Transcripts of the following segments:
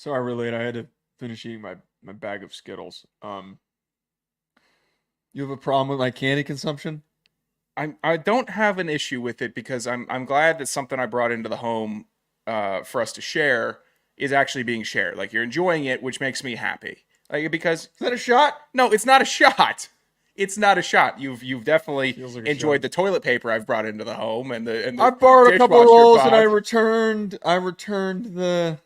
So I relate. I had to finish eating my bag of Skittles. You have a problem with my candy consumption? I don't have an issue with it because I'm glad that something I brought into the home for us to share is actually being shared. Like you're enjoying it, which makes me happy. Like because Is that a shot? no, it's not a shot. It's not a shot. You've definitely Feels like a enjoyed shot. the toilet paper I've brought into the home and I the borrowed a couple dishwasher rolls and I pod. returned. I returned the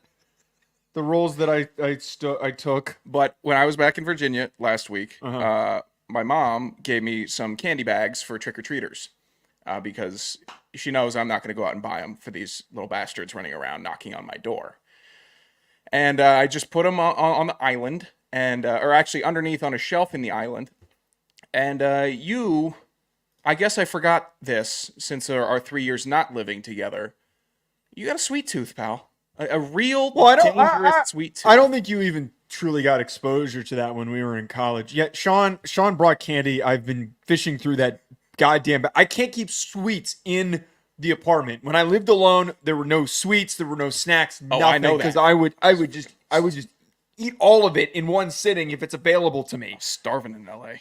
rolls that I took. But when I was back in Virginia last week, Uh-huh. my mom gave me some candy bags for trick or treaters because she knows I'm not going to go out and buy them for these little bastards running around knocking on my door. And I just put them on the island, or actually underneath on a shelf in the island. And I guess I forgot this since our 3 years not living together. You got a sweet tooth, pal. A real Well, dangerous sweet tooth. I don't think you even truly got exposure to that when we were in college. Yet Sean brought candy. I've been fishing through that goddamn. I can't keep sweets in the apartment. When I lived alone, there were no sweets. There were no snacks. Oh, Nothing. I know Because that. I would just eat all of it in one sitting if it's available to me. Starving in LA.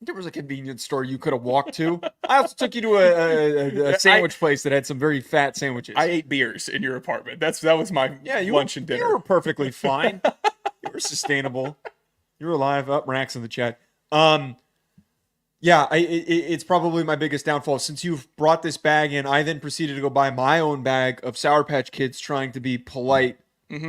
There was a convenience store you could have walked to. I also took you to a sandwich place that had some very fat sandwiches. I ate beers in your apartment. That was my lunch and You dinner. were perfectly fine. You were sustainable. You were alive. Up, Rax in the chat. Yeah, it's probably my biggest downfall. Since you've brought this bag in, I then proceeded to go buy my own bag of Sour Patch Kids, trying to be polite.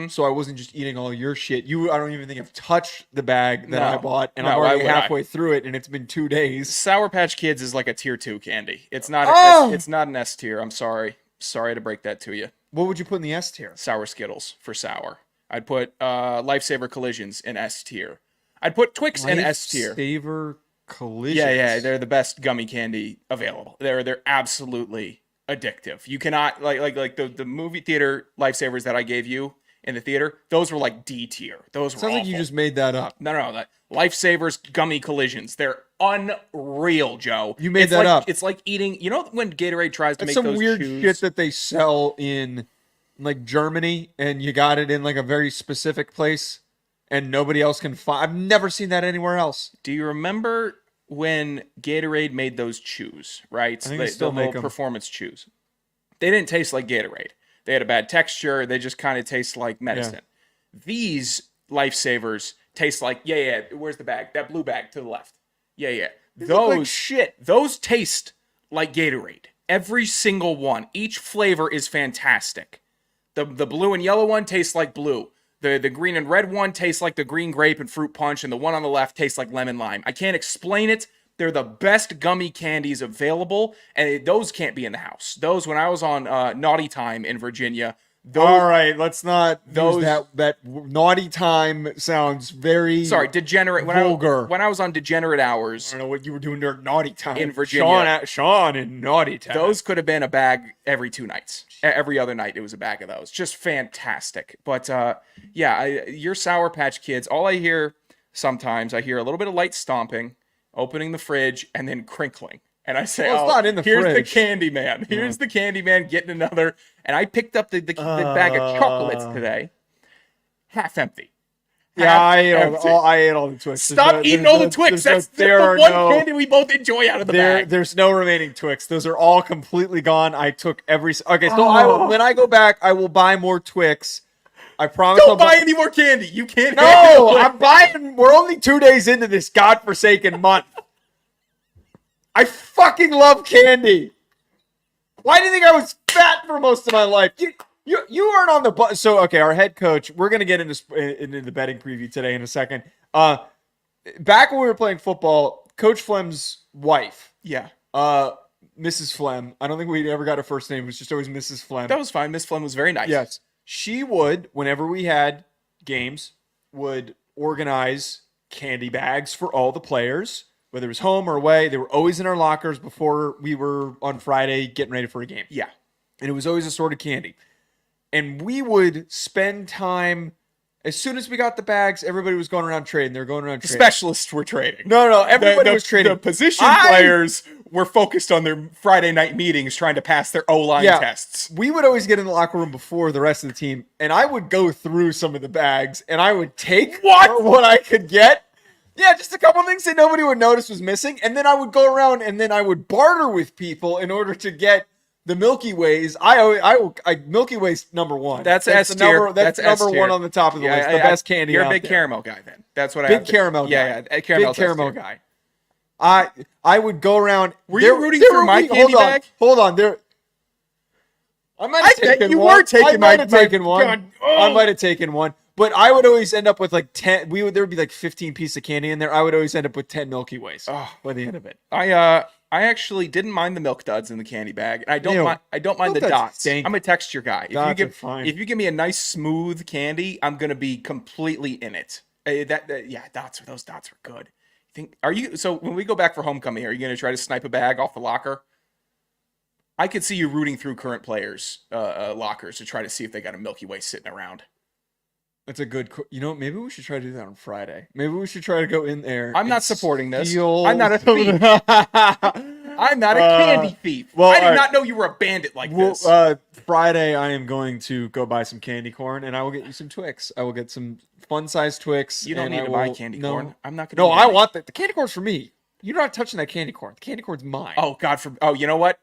So I wasn't just eating all your shit. I don't even think I've touched the bag that I No. bought, and No, I'm why already would I? halfway through it, and it's been 2 days. Sour Patch Kids is like a tier 2 candy. It's not Oh! it's not an S tier. I'm sorry. Sorry to break that to you. What would you put in the S tier? Sour Skittles for sour. I'd put Lifesaver Collisions in S tier. I'd put Twix in S tier. Saver Collisions. Yeah, they're the best gummy candy available. They're absolutely addictive. You cannot like the movie theater Lifesavers that I gave you in the theater. Those were like D tier. Those were Sounds like awful. you just made that up. No. That Lifesavers gummy collisions. They're unreal, Joe. You made It's that like, up. It's like eating. You know when Gatorade tries to That's make some those weird chews? shit that they sell in like Germany, and you got it in like a very specific place, and nobody else can find. I've never seen that anywhere else. Do you remember when Gatorade made those chews? Right, I think they still the make little 'em. performance chews. They didn't taste like Gatorade. They had a bad texture. They just kind of taste like medicine. These Lifesavers taste like yeah. Where's the bag? That blue bag to the left. Yeah. They look like Those shit. Those taste like Gatorade. Every single one. Each flavor is fantastic. The blue and yellow one tastes like blue. The green and red one tastes like the green grape and fruit punch, and the one on the left tastes like lemon lime. I can't explain it. They're the best gummy candies available, and those can't be in the house. Those, when I was on Naughty Time in Virginia, those, All right, let's not those- use that naughty time sounds very sorry, degenerate. vulgar. When I was on degenerate hours, I don't know what you were doing during naughty time In Virginia. Sean in naughty time. those could have been a bag every 2 nights. Every other night, it was a bag of those. Just fantastic. But your Sour Patch Kids, all I hear sometimes, I hear a little bit of light stomping, opening the fridge, and then crinkling. And I say, Well, it's not in the here's fridge. the candy man. Here's the candy man getting another. And I picked up the bag of chocolates today, half empty. Yeah, Half I empty. ate all the Twix. Stop eating all the Twix. That's the one candy we both enjoy out of the bag. There's no remaining Twix. Those are all completely gone. I took every. Okay, so when I go back, I will buy more Twix. I promise. Don't buy any more candy. You can't. No, handle it. I'm buying. We're only 2 days into this godforsaken month. I fucking love candy. Why do you think I was fat for most of my life? You aren't on the bus. So okay, our head coach. We're gonna get into the betting preview today in a second. Back when we were playing football, Coach Flem's wife, Yeah, Mrs. Flem. I don't think we ever got her first name. It was just always Mrs. Flem. that was fine. Miss Flem was very nice. Yes, she would. Whenever we had games, would organize candy bags for all the players, whether it was home or away. They were always in our lockers before we were on Friday getting ready for a game. Yeah. And it was always assorted candy. And we would spend time As soon as we got the bags, everybody was going around trading. They're going around The trading. specialists were trading. No, everybody was trading. The position players were focused on their Friday night meetings trying to pass their O-line tests. We would always get in the locker room before the rest of the team, and I would go through some of the bags, and I would take what I could get. Yeah, just a couple things that nobody would notice was missing, and then I would go around and then I would barter with people in order to get the Milky Ways. Milky Way's number one. That's S tier. That's number one on the top of the list. The best candy. You're a big caramel guy, then. That's what I. Big caramel guy. Yeah, big caramel guy. I would go around. Were you rooting for my candy bag? Hold on. I might have taken one. I might have taken one. But I would always end up with like 10. There would be like 15 pieces of candy in there. I would always end up with 10 Milky Ways by the end of it. I actually didn't mind the milk duds in the candy bag. I don't mind the dots. Stink. I'm a texture guy. If you give me a nice smooth candy, I'm gonna be completely in it. Those dots were good. So when we go back for homecoming here, are you gonna try to snipe a bag off the locker? I could see you rooting through current players' lockers to try to see if they got a Milky Way sitting around. That's a good. Maybe we should try to do that on Friday. Maybe we should try to go in there. I'm not supporting this. I'm not a thief. I'm not a candy thief. Well, I did not know you were a bandit like this. Friday, I am going to go buy some candy corn, and I will get you some Twix. I will get some fun-sized Twix. You don't need to buy candy corn. I'm not going to. No, I want the candy corn's for me. You're not touching that candy corn. The candy corn's mine. Oh God! You know what?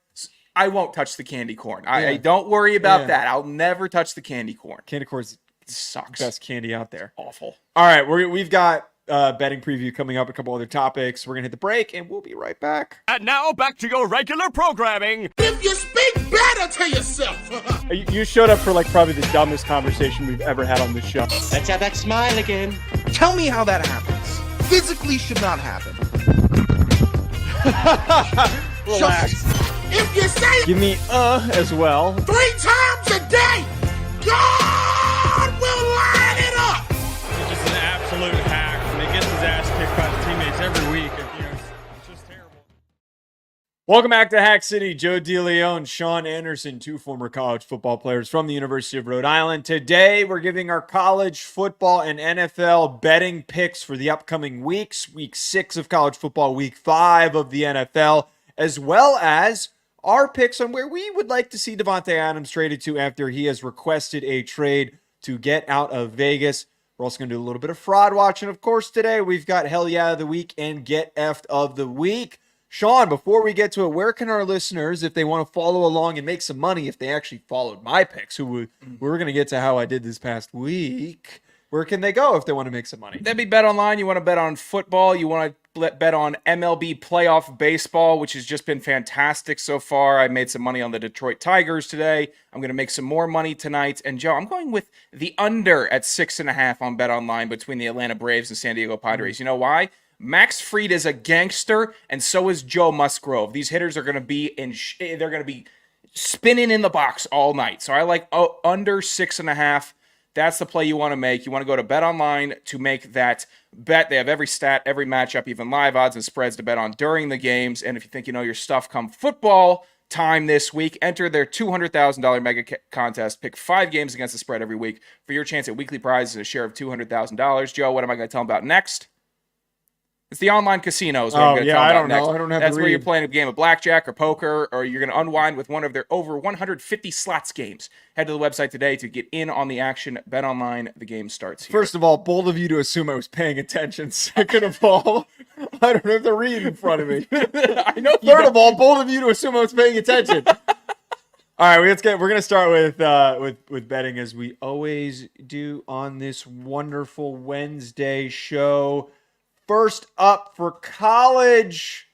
I won't touch the candy corn. I don't worry about that. I'll never touch the candy corn. Candy corn's sucks. Best candy out there. Awful. All right, we've got betting preview coming up, a couple other topics. We're gonna hit the break, and we'll be right back. And now back to your regular programming. If you speak better to yourself. You showed up for like probably the dumbest conversation we've ever had on this show. Let's have that smile again. Tell me how that happens. Physically should not happen. Relax. If you say Give me as well. 3 times a day, God will line it up. He's just an absolute hack, and he gets his ass kicked by the teammates every week. It's just terrible. Welcome back to Hack City. Joe DeLeone, Sean Anderson, 2 former college football players from the University of Rhode Island. Today, we're giving our college football and NFL betting picks for the upcoming weeks. Week 6 of college football, week 5 of the NFL, as well as our picks on where we would like to see Davante Adams traded to after he has requested a trade to get out of Vegas. We're also going to do a little bit of fraud watching. Of course, today we've got Hell Yeah of the Week and Get Effed of the Week. Sean, before we get to it, where can our listeners, if they want to follow along and make some money, if they actually followed my picks, we're going to get to how I did this past week, where can they go if they want to make some money? That'd be Bet Online. You want to bet on football. You want to bet on MLB playoff baseball, which has just been fantastic so far. I made some money on the Detroit Tigers today. I'm going to make some more money tonight. And Joe, I'm going with the under at 6.5 on Bet Online between the Atlanta Braves and San Diego Padres. You know why? Max Fried is a gangster, and so is Joe Musgrove. These hitters are going to be they're going to be spinning in the box all night. So I like under 6.5. That's the play you want to make. You want to go to Bet Online to make that bet. They have every stat, every matchup, even live odds and spreads to bet on during the games. And if you think you know your stuff come football time this week, enter their $200,000 mega contest. Pick 5 games against the spread every week for your chance at weekly prizes and a share of $200,000. Joe, what am I going to tell them about next? It's the online casinos. I don't know. I don't have That's to where read. you're playing a game of blackjack or poker, or you're going to unwind with one of their over 150 slots games. Head to the website today to get in on the action. Bet Online, the game starts here. First of all, bold of you to assume I was paying attention. Second of all, I don't have to read in front of me. I know. Third of all, bold of you to assume I was paying attention. All right, we're gonna start with betting as we always do on this wonderful Wednesday show. First up for college.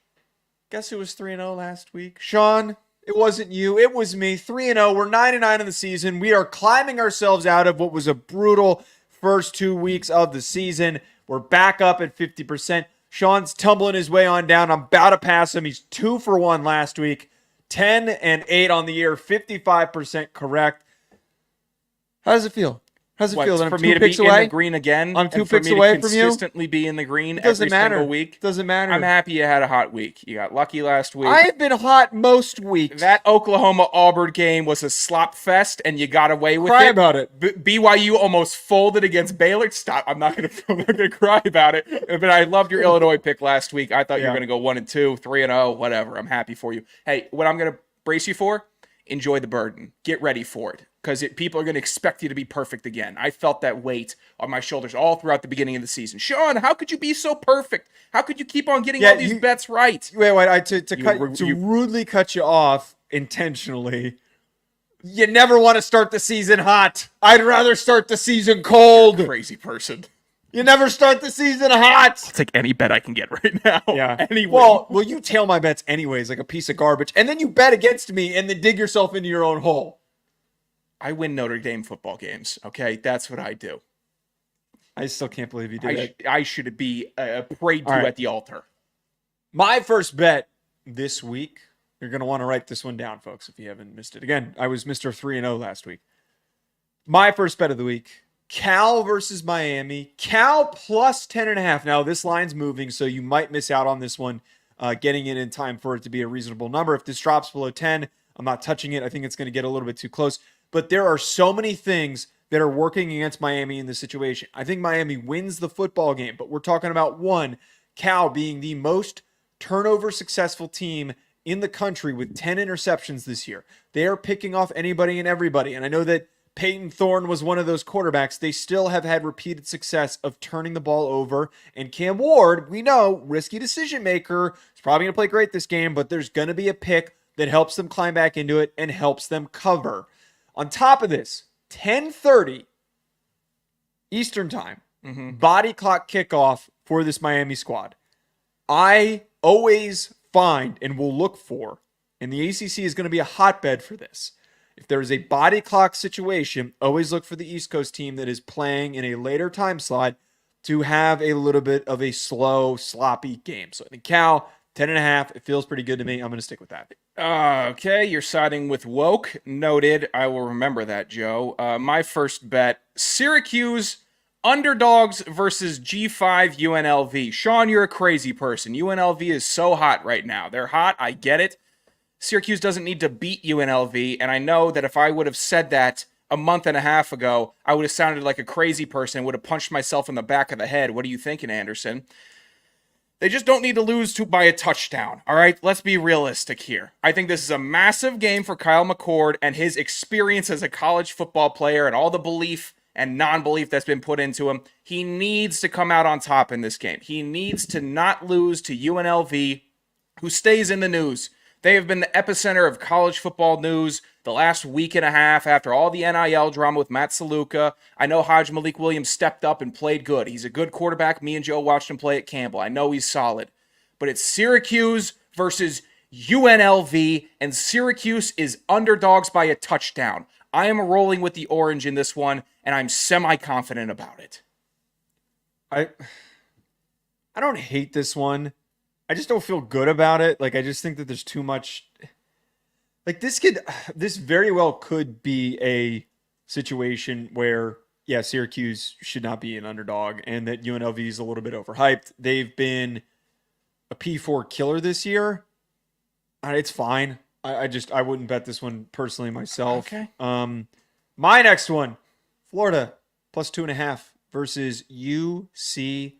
Guess who was 3-0 last week? Sean, it wasn't you. It was me. 3-0. We're 9-9 in the season. We are climbing ourselves out of what was a brutal first 2 weeks of the season. We're back up at 50%. Sean's tumbling his way on down. I'm about to pass him. He's 2 for 1 last week. 10-8 on the year. 55% correct. How does it feel? How's it What, feel? That I'm for 2 me to picks be away? in the green again? I'm 2 and for picks me to away from you? consistently be in the green Doesn't every matter. single week? Doesn't matter. I'm happy you had a hot week. You got lucky last week. I have been hot most weeks. That Oklahoma-Auburn game was a slop fest, and you got away with Cry it. about it. BYU almost folded against Baylor. Stop. I'm not gonna cry about it. But I loved your Illinois pick last week. I thought you were gonna go 1-2, 3-0, whatever. I'm happy for you. Hey, what I'm gonna brace you for? Enjoy the burden. Get ready for it. Because people are going to expect you to be perfect again. I felt that weight on my shoulders all throughout the beginning of the season. Sean, how could you be so perfect? How could you keep on getting all these bets right? Wait. To rudely cut you off intentionally. You never want to start the season hot. I'd rather start the season cold. Crazy person. You never start the season hot. I'll take any bet I can get right now. Yeah. Anyway. Well, you tail my bets anyways, like a piece of garbage, and then you bet against me, and then dig yourself into your own hole. I win Notre Dame football games. Okay, that's what I do. I still can't believe you did it. I should be prayed to at the altar. My first bet this week. You're going to want to write this one down, folks, if you haven't missed it. Again, I was Mr. 3-0 last week. My first bet of the week, Cal versus Miami. Cal plus 10.5. Now, this line's moving, so you might miss out on this one, getting it in time for it to be a reasonable number. If this drops below 10, I'm not touching it. I think it's going to get a little bit too close. But there are so many things that are working against Miami in this situation. I think Miami wins the football game, but we're talking about one, Cal being the most turnover successful team in the country with 10 interceptions this year. They are picking off anybody and everybody. And I know that Peyton Thorne was one of those quarterbacks. They still have had repeated success of turning the ball over. And Cam Ward, we know, risky decision maker, is probably going to play great this game, but there's going to be a pick that helps them climb back into it and helps them cover. On top of this, 10:30 Eastern time, body clock kickoff for this Miami squad. I always find and will look for, and the ACC is going to be a hotbed for this. If there is a body clock situation, always look for the East Coast team that is playing in a later time slot to have a little bit of a slow, sloppy game. So I think Cal, 10.5, it feels pretty good to me. I'm going to stick with that. Okay, you're siding with woke. Noted. I will remember that, Joe. My first bet, Syracuse underdogs versus G5 UNLV. Sean, you're a crazy person. UNLV is so hot right now. They're hot. I get it. Syracuse doesn't need to beat UNLV, and I know that if I would have said that a month and a half ago, I would have sounded like a crazy person and would have punched myself in the back of the head. What are you thinking, Anderson? They just don't need to lose by a touchdown, all right? Let's be realistic here. I think this is a massive game for Kyle McCord and his experience as a college football player and all the belief and non-belief that's been put into him. He needs to come out on top in this game. He needs to not lose to UNLV, who stays in the news. They have been the epicenter of college football news the last week and a half after all the NIL drama with Matt Saluka. I know Hajj Malik Williams stepped up and played good. He's a good quarterback. Me and Joe watched him play at Campbell. I know he's solid. But it's Syracuse versus UNLV, and Syracuse is underdogs by a touchdown. I am rolling with the orange in this one, and I'm semi-confident about it. I don't hate this one. I just don't feel good about it. Like, I just think that there's too much. Like, this very well could be a situation where, yeah, Syracuse should not be an underdog and that UNLV is a little bit overhyped. They've been a P4 killer this year. It's fine. I wouldn't bet this one personally myself. Okay. My next one, Florida plus 2.5 versus UCF.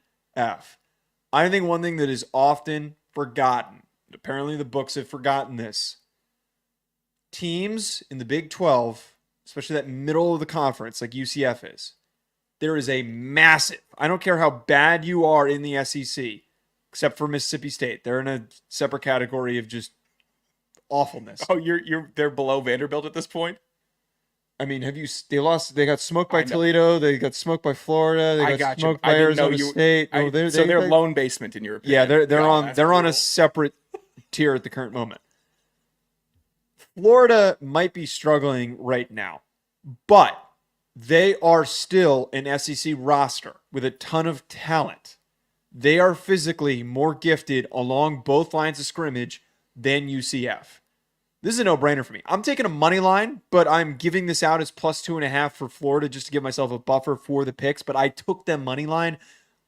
I think one thing that is often forgotten, apparently the books have forgotten this, teams in the Big 12, especially that middle of the conference like UCF is, there is a massive, I don't care how bad you are in the SEC, except for Mississippi State. They're in a separate category of just awfulness. Oh, they're below Vanderbilt at this point? I mean, they got smoked by Toledo, they got smoked by Florida, they got smoked by Arizona State. They're lone basement in your opinion. Yeah, they're on a separate tier at the current moment. Florida might be struggling right now, but they are still an SEC roster with a ton of talent. They are physically more gifted along both lines of scrimmage than UCF. This is a no-brainer for me. I'm taking a money line, but I'm giving this out as plus 2.5 for Florida just to give myself a buffer for the picks. But I took them money line.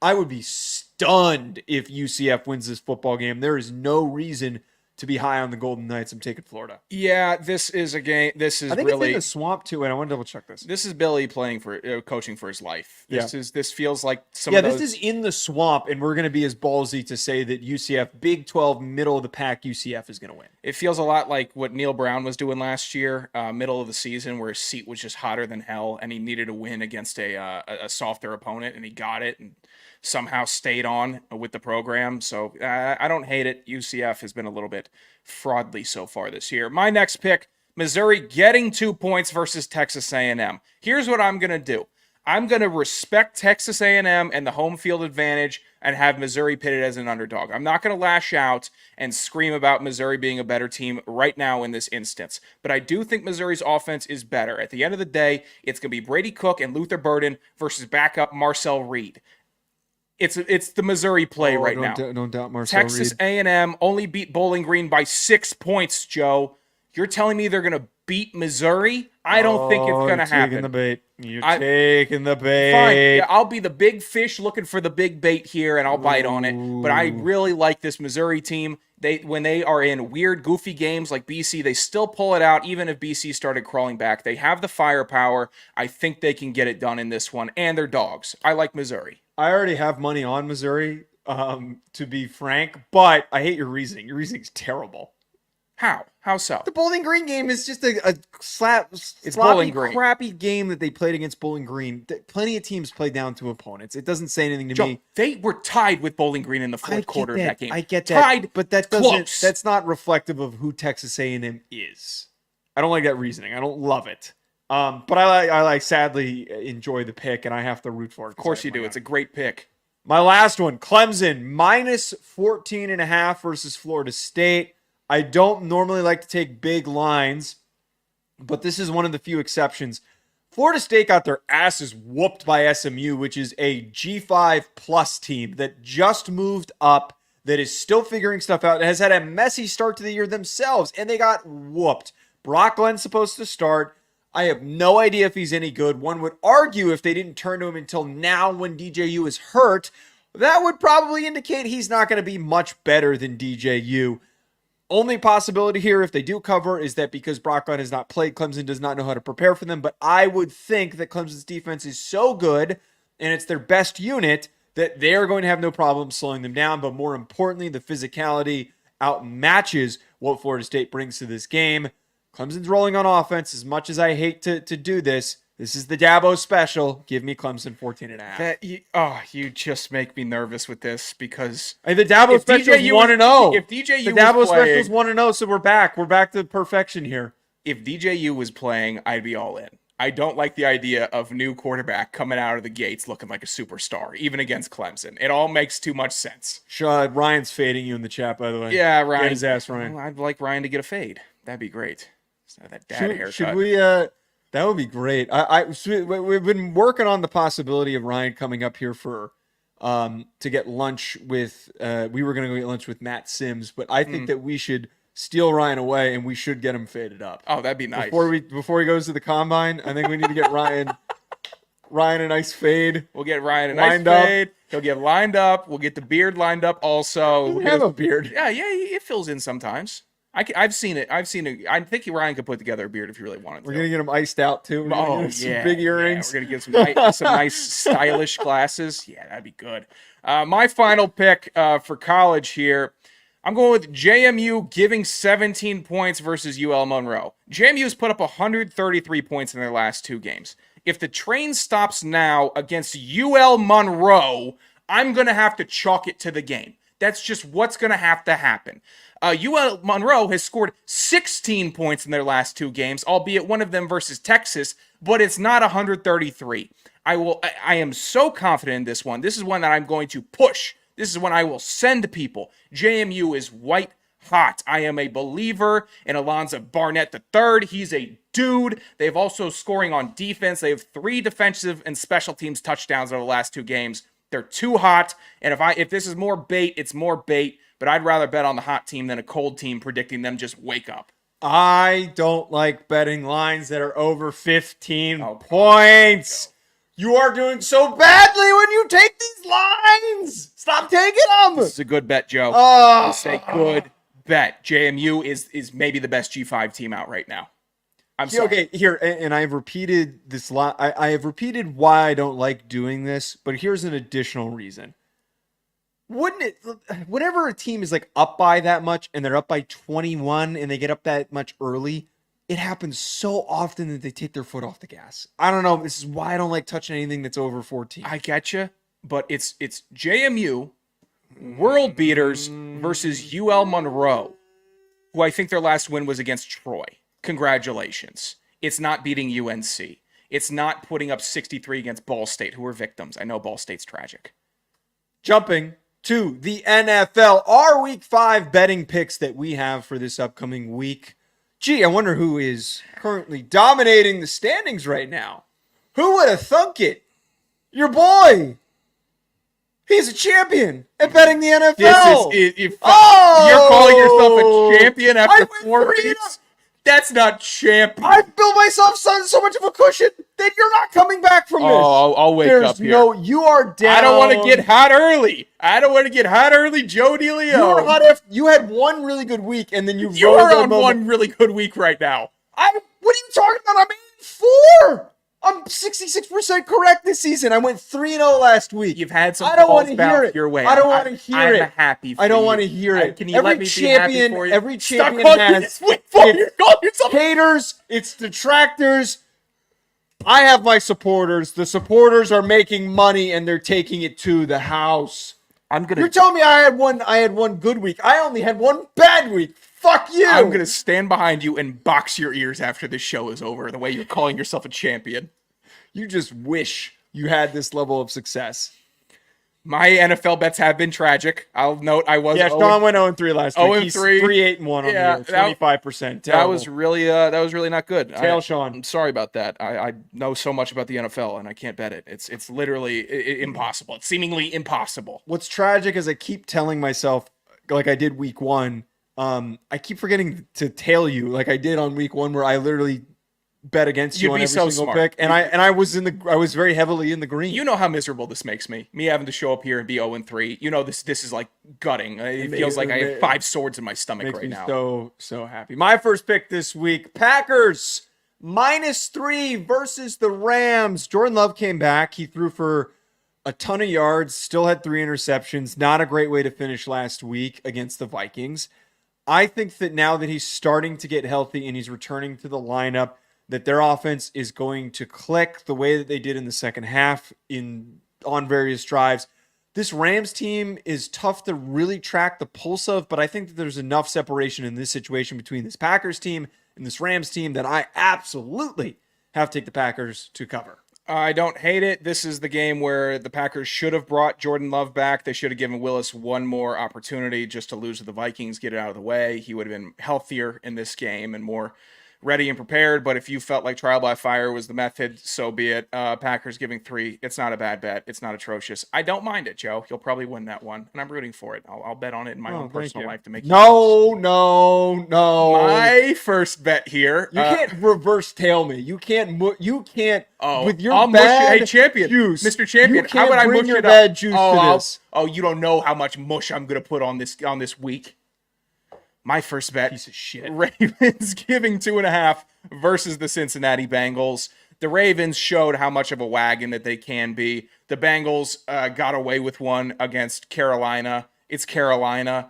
I would be stunned if UCF wins this football game. There is no reason to be high on the Golden Knights. I'm taking Florida. Yeah, this is a game. This is I think really it's in the swamp too, and I want to double check this. This is Billy playing for coaching for his life. This feels like some Yeah, of those. this is in the swamp, and we're going to be as ballsy to say that UCF, Big 12, middle of the pack, UCF is going to win. It feels a lot like what Neil Brown was doing last year, middle of the season, where his seat was just hotter than hell, and he needed a win against a softer opponent, and he got it, and somehow stayed on with the program. So I don't hate it. UCF has been a little bit fraudly so far this year. My next pick, Missouri getting 2 points versus Texas A&M. Here's what I'm going to do. I'm going to respect Texas A&M and the home field advantage and have Missouri pitted as an underdog. I'm not going to lash out and scream about Missouri being a better team right now in this instance. But I do think Missouri's offense is better. At the end of the day, it's going to be Brady Cook and Luther Burden versus backup Marcel Reed. It's the Missouri play now. Don't doubt Marcel Texas Reed. A&M only beat Bowling Green by 6 points, Joe. You're telling me they're going to beat Missouri? I don't think it's going to happen. Taking the bait. You're taking the bait. Fine. Yeah, I'll be the big fish looking for the big bait here, and I'll bite on it. But I really like this Missouri team. When they are in weird, goofy games like BC, they still pull it out, even if BC started crawling back. They have the firepower. I think they can get it done in this one, and they're dogs. I like Missouri. I already have money on Missouri, to be frank, but I hate your reasoning. Your reasoning's terrible. How? How so? The Bowling Green game is just a sloppy, Bowling Green. crappy game that they played against Bowling Green. Plenty of teams play down to opponents. It doesn't say anything to Joe, me. they were tied with Bowling Green in the fourth quarter of that game. I get that, tied, but that doesn't. close. That's not reflective of who Texas A&M is. I don't like that reasoning. I don't love it. But I sadly enjoy the pick, and I have to root for it. Of course you do. It's a great pick. My last one, Clemson, minus 14.5 versus Florida State. I don't normally like to take big lines, but this is one of the few exceptions. Florida State got their asses whooped by SMU, which is a G5 plus team that just moved up, that is still figuring stuff out, has had a messy start to the year themselves, and they got whooped. Brock Glenn's supposed to start. I have no idea if he's any good. One would argue if they didn't turn to him until now when DJU is hurt, that would probably indicate he's not going to be much better than DJU. Only possibility here, if they do cover, is that because Brock Glenn has not played, Clemson does not know how to prepare for them. But I would think that Clemson's defense is so good, and it's their best unit, that they are going to have no problem slowing them down. But more importantly, the physicality outmatches what Florida State brings to this game. Clemson's rolling on offense. As much as I hate to do this, this is the Dabo special. Give me Clemson 14.5. You just make me nervous with this because the Dabo special is 1-0. If DJU the Dabo was special playing, is 1-0, so we're back. We're back to perfection here. if DJU was playing, I'd be all in. I don't like the idea of new quarterback coming out of the gates looking like a superstar, even against Clemson. It all makes too much sense. Ryan's fading you in the chat, by the way. Yeah, Ryan. Get his ass, Ryan. Well, I'd like Ryan to get a fade. That'd be great. That dad haircut. Should we? That would be great. We've been working on the possibility of Ryan coming up here for to get lunch with. We were going to go get lunch with Matt Sims, but I think that we should steal Ryan away and we should get him faded up. Oh, that'd be nice. Before he goes to the combine, I think we need to get Ryan a nice fade. We'll get Ryan a nice fade. He'll get lined up. We'll get the beard lined up also. We have a beard. Yeah, it fills in sometimes. I've seen it. I think Ryan could put together a beard if he really wanted to. We're gonna get him iced out too. We're gonna get him some big earrings. We're gonna get some nice stylish glasses. Yeah, that'd be good. My final pick for college here, I'm going with JMU giving 17 points versus UL Monroe. JMU's put up 133 points in their last two games. If the train stops now against UL Monroe, I'm gonna have to chalk it to the game. That's just what's gonna have to happen. UL Monroe has scored 16 points in their last two games, albeit one of them versus Texas, but it's not 133. I am so confident in this one. This is one that I'm going to push. This is one I will send people. JMU is white hot. I am a believer in Alonzo Barnett III. He's a dude. They've also scoring on defense. They have 3 defensive and special teams touchdowns over the last 2 games. They're too hot. And if this is more bait, it's more bait. But I'd rather bet on the hot team than a cold team predicting them just wake up. I don't like betting lines that are over 15 points. You are doing so badly when you take these lines. Stop taking them. This is a good bet, Joe. Oh, It's a good bet. JMU is maybe the best G5 team out right now. I'm sorry. Okay, here, and I've repeated this lot. I have repeated why I don't like doing this, but here's an additional reason. Wouldn't it, whenever a team is like up by that much and they're up by 21 and they get up that much early, it happens so often that they take their foot off the gas. I don't know. This is why I don't like touching anything that's over 14. I get you, but it's JMU world beaters versus UL Monroe, who I think their last win was against Troy. Congratulations. It's not beating UNC. It's not putting up 63 against Ball State, who are victims. I know Ball State's tragic. Jumping to the NFL, our week 5 betting picks that we have for this upcoming week. Gee, I wonder who is currently dominating the standings right now. Who would have thunk it? Your boy. He's a champion at betting the NFL. You're calling yourself a champion after 4 weeks? That's not champ. I've built myself so much of a cushion that you're not coming back from this. Oh, I'll wake up here. No, you are down. I don't want to get hot early. Joe DeLeone. You had one really good week, and then you are on one really good week right now. What are you talking about? I'm 8-4. I'm 66% correct this season. I went 3-0 last week. You've had some I don't balls want to bounce hear it. your way. I don't want to hear it. I'm happy for I don't you. want to hear it. Can you let me be happy for you? Every Stop champion calling me has this week for you. Call yourself haters. It's detractors. I have my supporters. The supporters are making money and they're taking it to the house. You're telling me I had one good week. I only had one bad week. Fuck you. I'm going to stand behind you and box your ears after this show is over, the way you're calling yourself a champion. You just wish you had this level of success. My NFL bets have been tragic. I'll note I was. Yeah, Sean went 0-3 last week. 0-3. He's 3-8-1 on the year. 25%. That was really not good. Sean. I'm sorry about that. I know so much about the NFL and I can't bet it. It's literally impossible. It's seemingly impossible. What's tragic is I keep telling myself, like I did week 1, I keep forgetting to tail you like I did on week 1, where I literally bet against you on every single pick, and I was very heavily in the green. You know how miserable this makes me. Me having to show up here and be 0-3. You know this is like gutting. It feels like I have 5 swords in my stomach right now. So happy. My first pick this week: Packers -3 versus the Rams. Jordan Love came back. He threw for a ton of yards. Still had 3 interceptions. Not a great way to finish last week against the Vikings. I think that now that he's starting to get healthy and he's returning to the lineup, that their offense is going to click the way that they did in the second half on various drives. This Rams team is tough to really track the pulse of, but I think that there's enough separation in this situation between this Packers team and this Rams team that I absolutely have to take the Packers to cover. I don't hate it. This is the game where the Packers should have brought Jordan Love back. They should have given Willis one more opportunity just to lose to the Vikings, get it out of the way. He would have been healthier in this game and more ready and prepared, but if you felt like trial by fire was the method, so be it. Packers giving 3. It's not a bad bet. It's not atrocious. I don't mind it, Joe. He'll probably win that one, and I'm rooting for it. I'll bet on it in my own personal life to make No. My first bet here. You can't reverse tail me. You can't. With your I'll bad mush it. Hey, champion, juice, Mr. Champion. You How can't about I bring mush your it bad up? juice to this. You don't know how much mush I'm gonna put on this week. My first bet, piece of shit. Ravens giving 2.5 versus the Cincinnati Bengals. The Ravens showed how much of a wagon that they can be. The Bengals got away with one against Carolina. It's Carolina.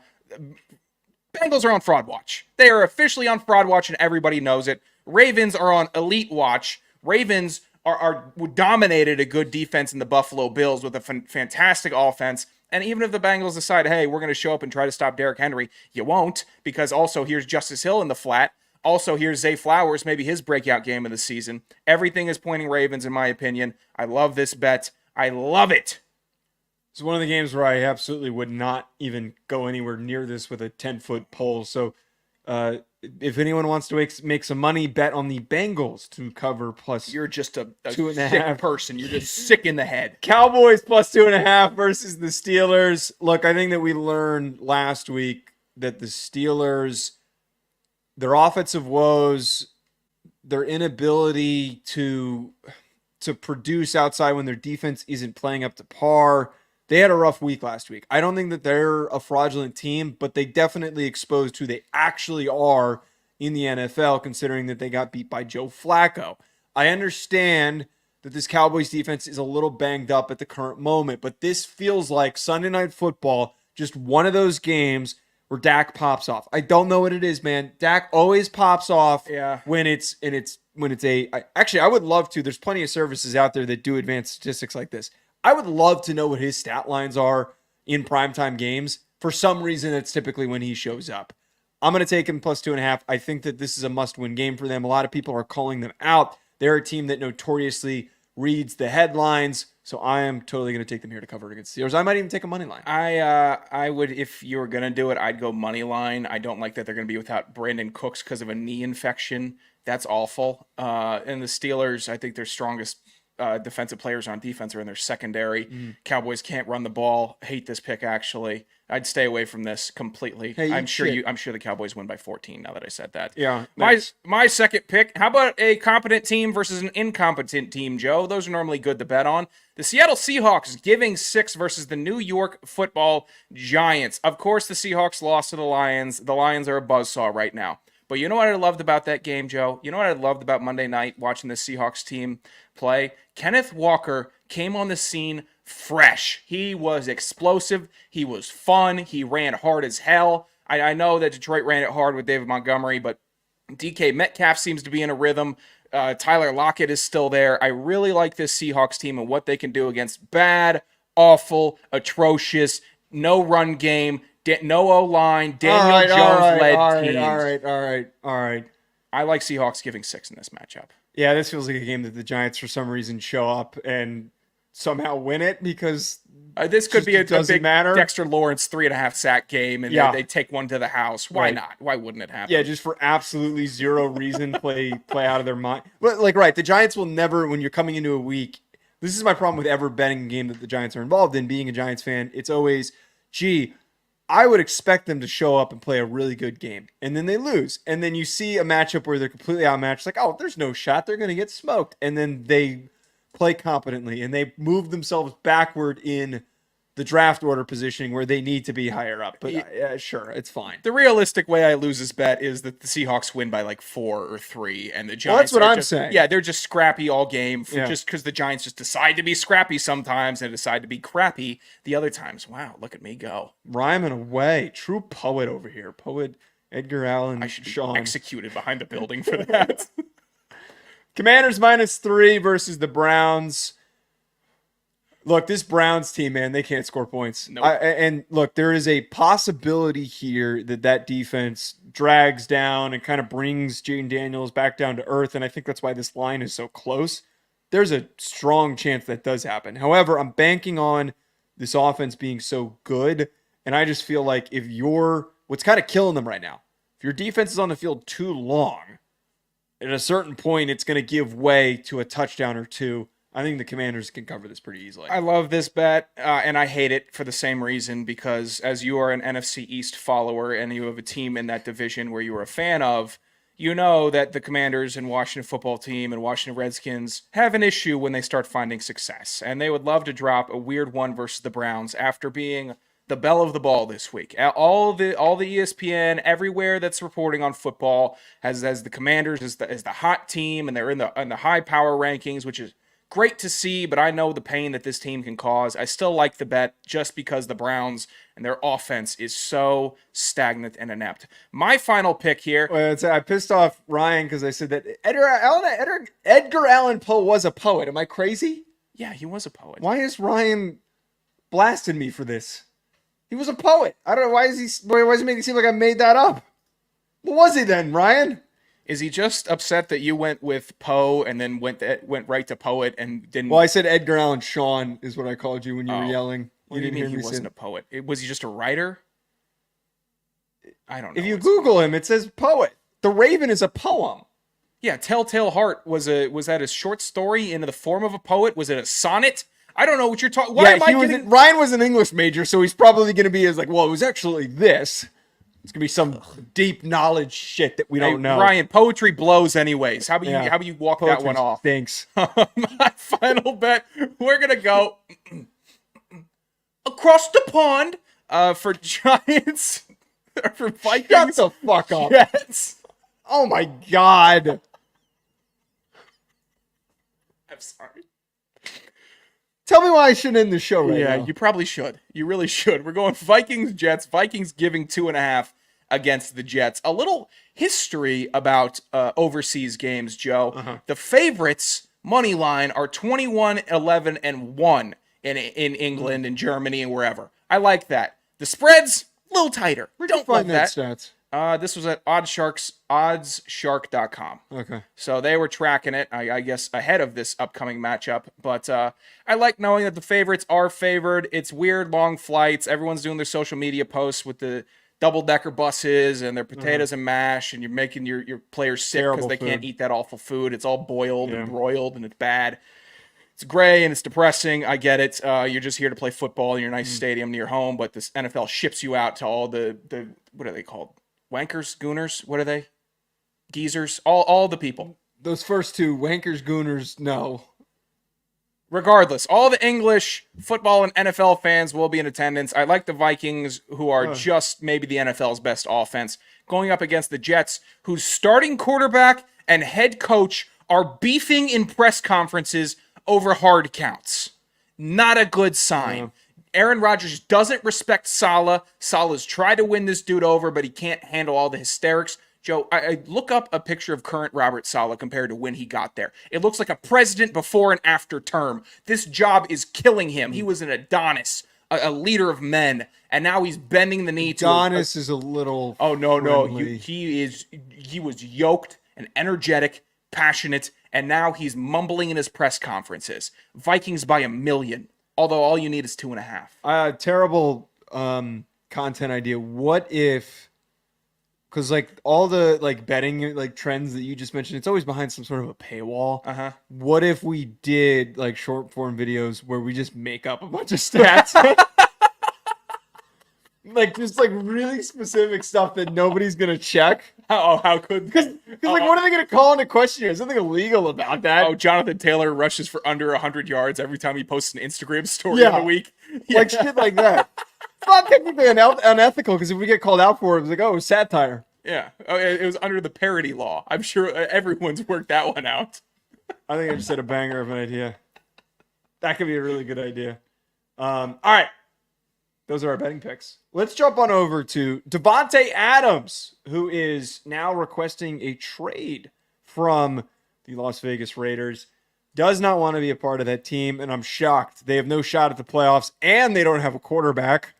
Bengals are on fraud watch. They are officially on fraud watch, and everybody knows it. Ravens are on elite watch. Ravens are dominated a good defense in the Buffalo Bills with a fantastic offense. And even if the Bengals decide, hey, we're going to show up and try to stop Derrick Henry, you won't, because also here's Justice Hill in the flat. Also here's Zay Flowers, maybe his breakout game of the season. Everything is pointing Ravens, in my opinion. I love this bet. I love it. It's one of the games where I absolutely would not even go anywhere near this with a 10-foot pole. So if anyone wants to make some money, bet on the Bengals to cover plus. You're just a 2.5 sick person. You're just sick in the head. Cowboys plus 2.5 versus the Steelers. Look, I think that we learned last week that the Steelers their offensive woes, their inability to produce outside when their defense isn't playing up to par. They had a rough week last week. I don't think that they're a fraudulent team, but they definitely exposed who they actually are in the NFL, considering that they got beat by Joe Flacco. I understand that this Cowboys defense is a little banged up at the current moment, but this feels like Sunday Night Football, just one of those games where Dak pops off. I don't know what it is, man. Dak always pops off when it's actually, I would love to. There's plenty of services out there that do advanced statistics like this. I would love to know what his stat lines are in primetime games. For some reason, it's typically when he shows up. I'm going to take him plus 2.5. I think that this is a must-win game for them. A lot of people are calling them out. They're a team that notoriously reads the headlines, so I am totally going to take them here to cover it against the Steelers. I might even take a money line. I would, if you were going to do it, I'd go money line. I don't like that they're going to be without Brandon Cooks because of a knee infection. That's awful. And the Steelers, I think their strongest defensive players on defense are in their secondary. Cowboys can't run the ball. Hate this pick, actually. I'd stay away from this completely. Hey, I'm sure the Cowboys win by 14 now that I said that. Yeah. My second pick, how about a competent team versus an incompetent team, Joe? Those are normally good to bet on. The Seattle Seahawks giving 6 versus the New York Football Giants. Of course, the Seahawks lost to the Lions. The Lions are a buzzsaw right now. But you know what I loved about that game, Joe? You know what I loved about Monday night watching the Seahawks team play? Kenneth Walker came on the scene fresh. He was explosive. He was fun. He ran hard as hell. I know that Detroit ran it hard with David Montgomery, but DK Metcalf seems to be in a rhythm. Tyler Lockett is still there. I really like this Seahawks team and what they can do against bad, awful, atrocious, no run game, no O-line, Daniel Jones-led teams. All right. I like Seahawks giving 6 in this matchup. Yeah, this feels like a game that the Giants, for some reason, show up and somehow win it because this could be a big matter. Dexter Lawrence 3.5 sack game, and they take one to the house. Why not? Why wouldn't it happen? Yeah, just for absolutely zero reason, play out of their mind. But the Giants will never, when you're coming into a week, this is my problem with ever betting a game that the Giants are involved in. Being a Giants fan, it's always, I would expect them to show up and play a really good game, and then they lose. And then you see a matchup where they're completely outmatched, like, oh, there's no shot. They're going to get smoked. And then they play competently, and they move themselves backward in the draft order positioning where they need to be higher up. But sure, it's fine. The realistic way I lose this bet is that the Seahawks win by like 4 or 3, and the Giants. Well, that's what I'm saying. Yeah, they're just scrappy all game, just because the Giants just decide to be scrappy sometimes and decide to be crappy the other times. Wow, look at me go. Rhyming away. True poet over here. Poet Edgar Allan I should be Sean. executed behind the building for that. Commanders -3 versus the Browns. Look, this Browns team, man, they can't score points. Nope. And look, there is a possibility here that defense drags down and kind of brings Jaden Daniels back down to earth, and I think that's why this line is so close. There's a strong chance that does happen. However, I'm banking on this offense being so good, and I just feel like what's kind of killing them right now, if your defense is on the field too long, at a certain point, it's going to give way to a touchdown or two. I think the Commanders can cover this pretty easily. I love this bet, and I hate it for the same reason, because as you are an NFC East follower and you have a team in that division where you are a fan of, you know that the Commanders and Washington football team and Washington Redskins have an issue when they start finding success, and they would love to drop a weird one versus the Browns after being the belle of the ball this week. All the ESPN, everywhere that's reporting on football has the Commanders as the hot team, and they're in the high power rankings, which is great to see, but I know the pain that this team can cause. I still like the bet just because the Browns and their offense is so stagnant and inept. My final pick here. Well, I pissed off Ryan because I said that Edgar Allan Poe was a poet. Am I crazy? Yeah, he was a poet. Why is Ryan blasting me for this? He was a poet. I don't know. Why is he making it seem like I made that up? What was he then, Ryan? Is he just upset that you went with Poe and then went right to poet and didn't? Well, I said Edgar Allan Sean is what I called you when you were yelling. You didn't hear me. He wasn't a poet. Was he just a writer? I don't know. If you Google him, it says poet. The Raven is a poem. Yeah, Telltale Heart was that a short story in the form of a poet? Was it a sonnet? I don't know what you're talking. Ryan was an English major, so he's probably going to be well, it was actually this. It's gonna be some deep knowledge shit that we don't know. Ryan, poetry blows anyways. How about you walk that one Poetry off? Thanks. My final bet, we're gonna go across the pond for Giants or for Vikings. Shut the fuck up. Jets. Oh my god. I'm sorry. Tell me why I shouldn't end the show right now. You probably should. You really should. We're going Vikings, Jets. Vikings giving 2.5 against the Jets. A little history about overseas games, Joe. The favorites, money line, are 21, 11, and 1 in England and Germany and wherever. I like that. The spreads, a little tighter. Where'd you Don't find love that that. stats? This was at oddsshark.com. Okay. So they were tracking it, I guess, ahead of this upcoming matchup. But I like knowing that the favorites are favored. It's weird, long flights. Everyone's doing their social media posts with the double-decker buses and their potatoes and mash, and you're making your players sick because they can't eat that awful food. It's all boiled and broiled, and it's bad. It's gray and it's depressing. I get it. You're just here to play football in your nice stadium near home, but this NFL ships you out to all the what are they called? Wankers, gooners, what are they? Geezers, all the people. Those first two, wankers, gooners, no. Regardless, all the English football and NFL fans will be in attendance. I like the Vikings, who are just maybe the NFL's best offense, going up against the Jets, whose starting quarterback and head coach are beefing in press conferences over hard counts. Not a good sign. Aaron Rodgers doesn't respect Saleh. Saleh's tried to win this dude over, but he can't handle all the hysterics. Joe, I look up a picture of current Robert Saleh compared to when he got there. It looks like a president before and after term. This job is killing him. He was an Adonis, a leader of men, and now he's bending the knee to Adonis is a little. Oh no, friendly. he was yoked and energetic, passionate, and now he's mumbling in his press conferences. Vikings by 1 million. Although all you need is 2.5. Terrible content idea. What if, because like all the like betting like trends that you just mentioned, it's always behind some sort of a paywall. What if we did like short form videos where we just make up a bunch of stats? Like just like really specific stuff that nobody's gonna check. How could? Because like what are they gonna call into question? There's nothing illegal about that. Oh, Jonathan Taylor rushes for under 100 yards every time he posts an Instagram story of the week. Like shit like that. It's not technically unethical because if we get called out for it, it's like, oh, satire. Yeah. Oh, it was under the parody law. I'm sure everyone's worked that one out. I think I just had a banger of an idea. That could be a really good idea. All right. Those are our betting picks. Let's jump on over to Davante Adams, who is now requesting a trade from the Las Vegas Raiders. Does not want to be a part of that team, and I'm shocked. They have no shot at the playoffs, and they don't have a quarterback.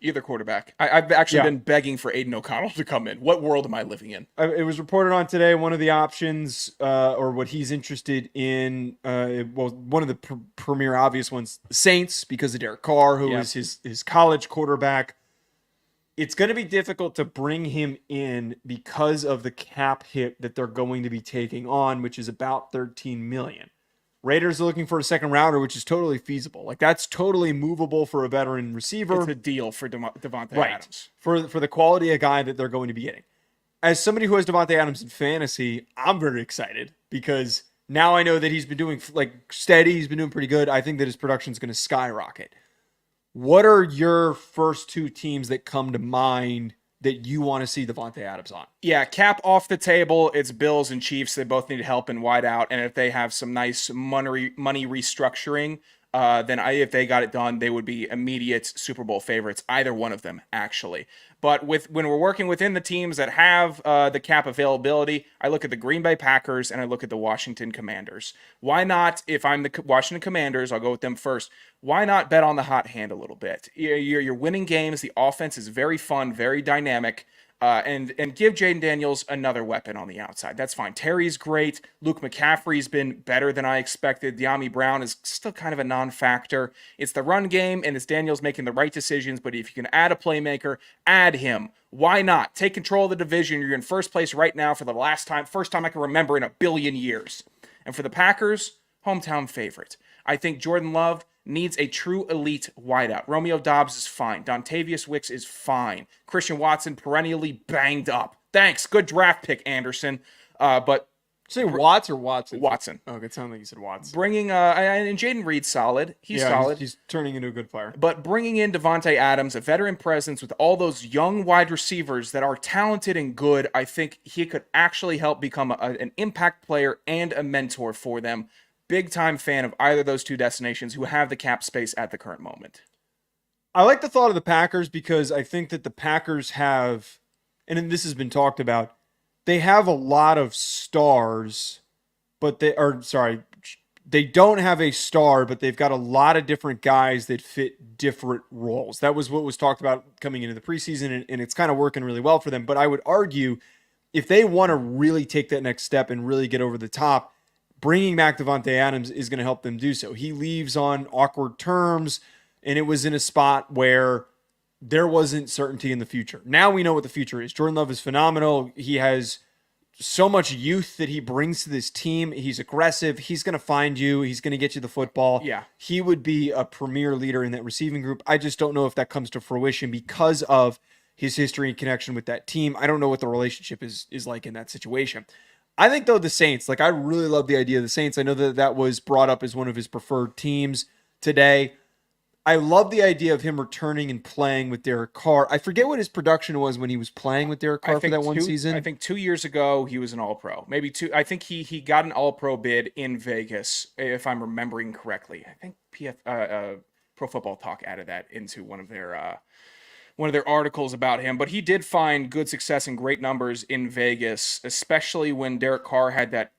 Either quarterback. I've actually been begging for Aiden O'Connell to come in. What world am I living in? It was reported on today. One of the options, or what he's interested in, one of the premier obvious ones, the Saints, because of Derek Carr, who is his college quarterback. It's going to be difficult to bring him in because of the cap hit that they're going to be taking on, which is about $13 million. Raiders are looking for a second rounder, which is totally feasible. Like that's totally movable for a veteran receiver. It's a deal for Davante Adams. For the quality of guy that they're going to be getting. As somebody who has Davante Adams in fantasy, I'm very excited because now I know that he's been doing like steady. He's been doing pretty good. I think that his production is going to skyrocket. What are your first two teams that come to mind that you want to see Davante Adams on? Yeah, cap off the table. It's Bills and Chiefs. They both need help in wide out. And if they have some nice money restructuring, then if they got it done, they would be immediate Super Bowl favorites. Either one of them, actually. But when we're working within the teams that have the cap availability, I look at the Green Bay Packers and I look at the Washington Commanders. Why not, if I'm the Washington Commanders, I'll go with them first. Why not bet on the hot hand a little bit? You're winning games. The offense is very fun, very dynamic. And give Jaden Daniels another weapon on the outside. That's fine. Terry's great. Luke McCaffrey's been better than I expected. De'Ami Brown is still kind of a non-factor. It's the run game, and it's Daniels making the right decisions. But if you can add a playmaker, add him. Why not? Take control of the division. You're in first place right now for the first time I can remember in 1 billion years. And for the Packers, hometown favorite. I think Jordan Love needs a true elite wideout. Romeo Dobbs is fine. Dontavius Wicks is fine. Christian Watson perennially banged up. Thanks. Good draft pick, Anderson. But Say Watts or Watson? Watson. Oh, it sounded like you said Watts. Bringing and Jaden Reed's solid. He's solid. He's turning into a good player. But bringing in Davante Adams, a veteran presence with all those young wide receivers that are talented and good, I think he could actually help become an impact player and a mentor for them. Big time fan of either of those two destinations who have the cap space at the current moment. I like the thought of the Packers because I think that the Packers have, and this has been talked about, they have a lot of stars, but they don't have a star, but they've got a lot of different guys that fit different roles. That was what was talked about coming into the preseason, and it's kind of working really well for them. But I would argue if they want to really take that next step and really get over the top, bringing back Davante Adams is going to help them do so. He leaves on awkward terms, and it was in a spot where there wasn't certainty in the future. Now we know what the future is. Jordan Love is phenomenal. He has so much youth that he brings to this team. He's aggressive. He's going to find you. He's going to get you the football. Yeah. He would be a premier leader in that receiving group. I just don't know if that comes to fruition because of his history and connection with that team. I don't know what the relationship is like in that situation. I think, though, the Saints, I really love the idea of the Saints. I know that was brought up as one of his preferred teams today. I love the idea of him returning and playing with Derek Carr. I forget what his production was when he was playing with Derek Carr for that one season. I think 2 years ago he was an All-Pro. Maybe two. I think he got an All-Pro bid in Vegas, if I'm remembering correctly. I think Pro Football Talk added that into one of their articles about him. But he did find good success and great numbers in Vegas, especially when Derek Carr had that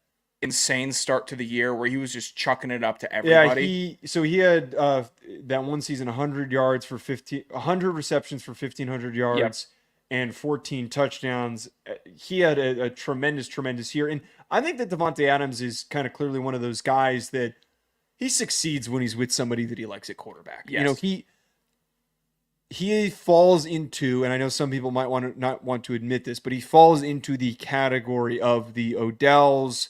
insane start to the year where he was just chucking it up to everybody. Yeah, he had that one season 100 receptions for 1,500 yards and 14 touchdowns. He had a tremendous year. And I think that Davante Adams is kind of clearly one of those guys that he succeeds when he's with somebody that he likes at quarterback. Yes. He falls into, and I know some people might not want to admit this, but he falls into the category of the Odells,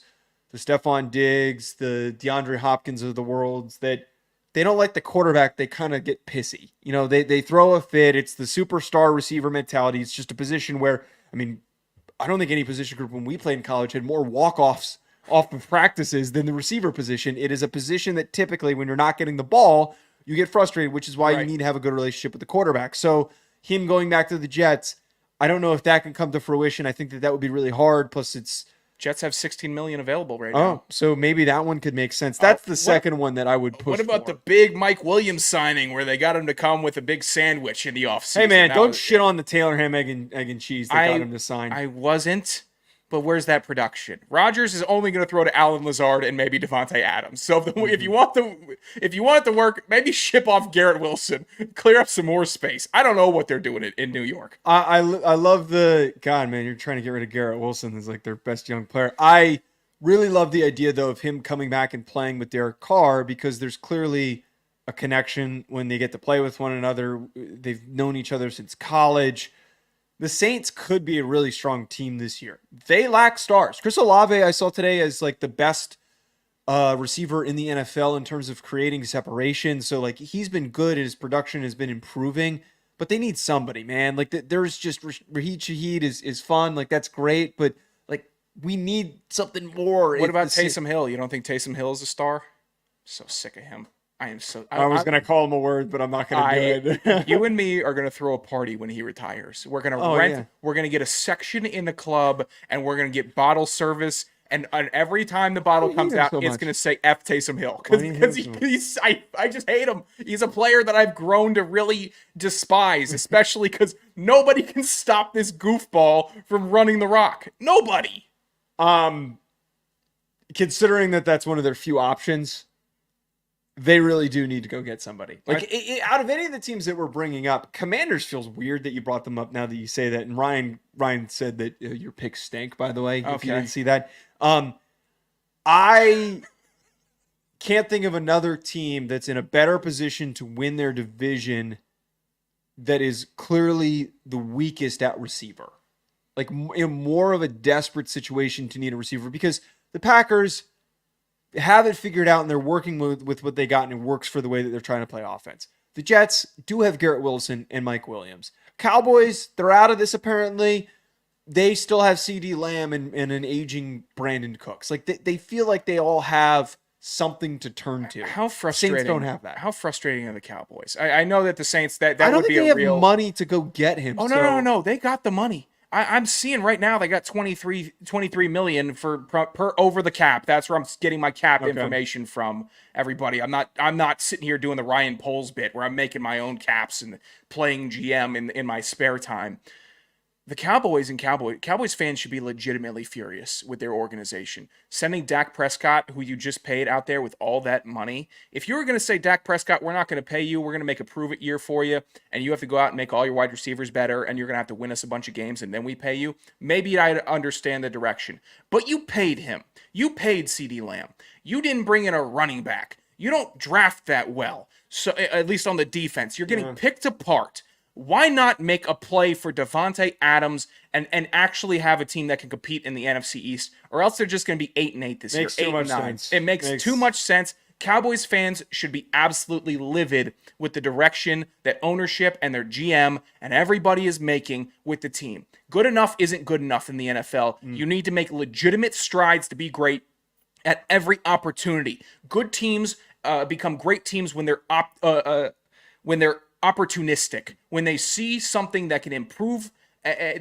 the Stephon Diggs, the DeAndre Hopkins of the world, that they don't like the quarterback. They kind of get pissy. They throw a fit. It's the superstar receiver mentality. It's just a position where, I don't think any position group when we played in college had more walk-offs off of practices than the receiver position. It is a position that typically when you're not getting the ball, you get frustrated, which is why you need to have a good relationship with the quarterback. So him going back to the Jets, I don't know if that can come to fruition. I think that would be really hard. Plus it's, Jets have $16 million available right now. Oh, so maybe that one could make sense. That's the second one that I would push. What about the big Mike Williams signing where they got him to come with a big sandwich in the offseason? Hey, man, don't shit on the Taylor ham, egg and cheese that got him to sign. I wasn't, but where's that production? Rodgers is only going to throw to Allen Lazard and maybe Davante Adams. So if you want it to work, maybe ship off Garrett Wilson, clear up some more space. I don't know what they're doing in New York. I love God, man, you're trying to get rid of Garrett Wilson as their best young player. I really love the idea, though, of him coming back and playing with Derek Carr because there's clearly a connection when they get to play with one another. They've known each other since college. The Saints could be a really strong team this year. They lack stars. Chris Olave, I saw today, as the best receiver in the NFL in terms of creating separation. So he's been good and his production has been improving, but they need somebody, man. There's just Raheem Shaheed is fun. That's great, but we need something more. What about Taysom Hill? You don't think Taysom Hill is a star? So sick of him. I was going to call him a word, but I'm not going to do it. You and me are going to throw a party when he retires. We're going to rent. Yeah. We're going to get a section in the club, and we're going to get bottle service. And every time the bottle comes out, it's going to say F Taysom Hill. Because I just hate him. He's a player that I've grown to really despise, especially because nobody can stop this goofball from running the rock. Nobody. Considering that's one of their few options, they really do need to go get somebody. Out of any of the teams that we're bringing up, Commanders feels weird that you brought them up now that you say that. And Ryan said that your picks stink, by the way, if you didn't see that. I can't think of another team that's in a better position to win their division that is clearly the weakest at receiver. In more of a desperate situation to need a receiver, because the Packers, have it figured out and they're working with what they got and it works for the way that they're trying to play offense. The Jets do have Garrett Wilson and Mike Williams. Cowboys, they're out of this apparently. They still have CeeDee Lamb and an aging Brandon Cooks. Like they feel like they all have something to turn to. How frustrating. Saints don't have that. How frustrating are the Cowboys? I know that the Saints, that I don't would think be they a real... have money to go get him. Oh, no. They got the money. I'm seeing right now they got 23 million per over the cap. That's where I'm getting my cap information from, everybody. I'm not sitting here doing the Ryan Poles bit where I'm making my own caps and playing GM in my spare time. The Cowboys fans should be legitimately furious with their organization. Sending Dak Prescott, who you just paid out there with all that money. If you were going to say, Dak Prescott, we're not going to pay you, we're going to make a prove-it year for you, and you have to go out and make all your wide receivers better, and you're going to have to win us a bunch of games, and then we pay you, maybe I'd understand the direction. But you paid him. You paid CeeDee Lamb. You didn't bring in a running back. You don't draft that well, so at least on the defense. You're getting picked apart. Why not make a play for Davante Adams and actually have a team that can compete in the NFC East? Or else they're just going to be 8-8 this year. 8-9. It makes too much sense. Cowboys fans should be absolutely livid with the direction that ownership and their GM and everybody is making with the team. Good enough isn't good enough in the NFL. You need to make legitimate strides to be great at every opportunity. Good teams become great teams when they're opportunistic, when they see something that can improve,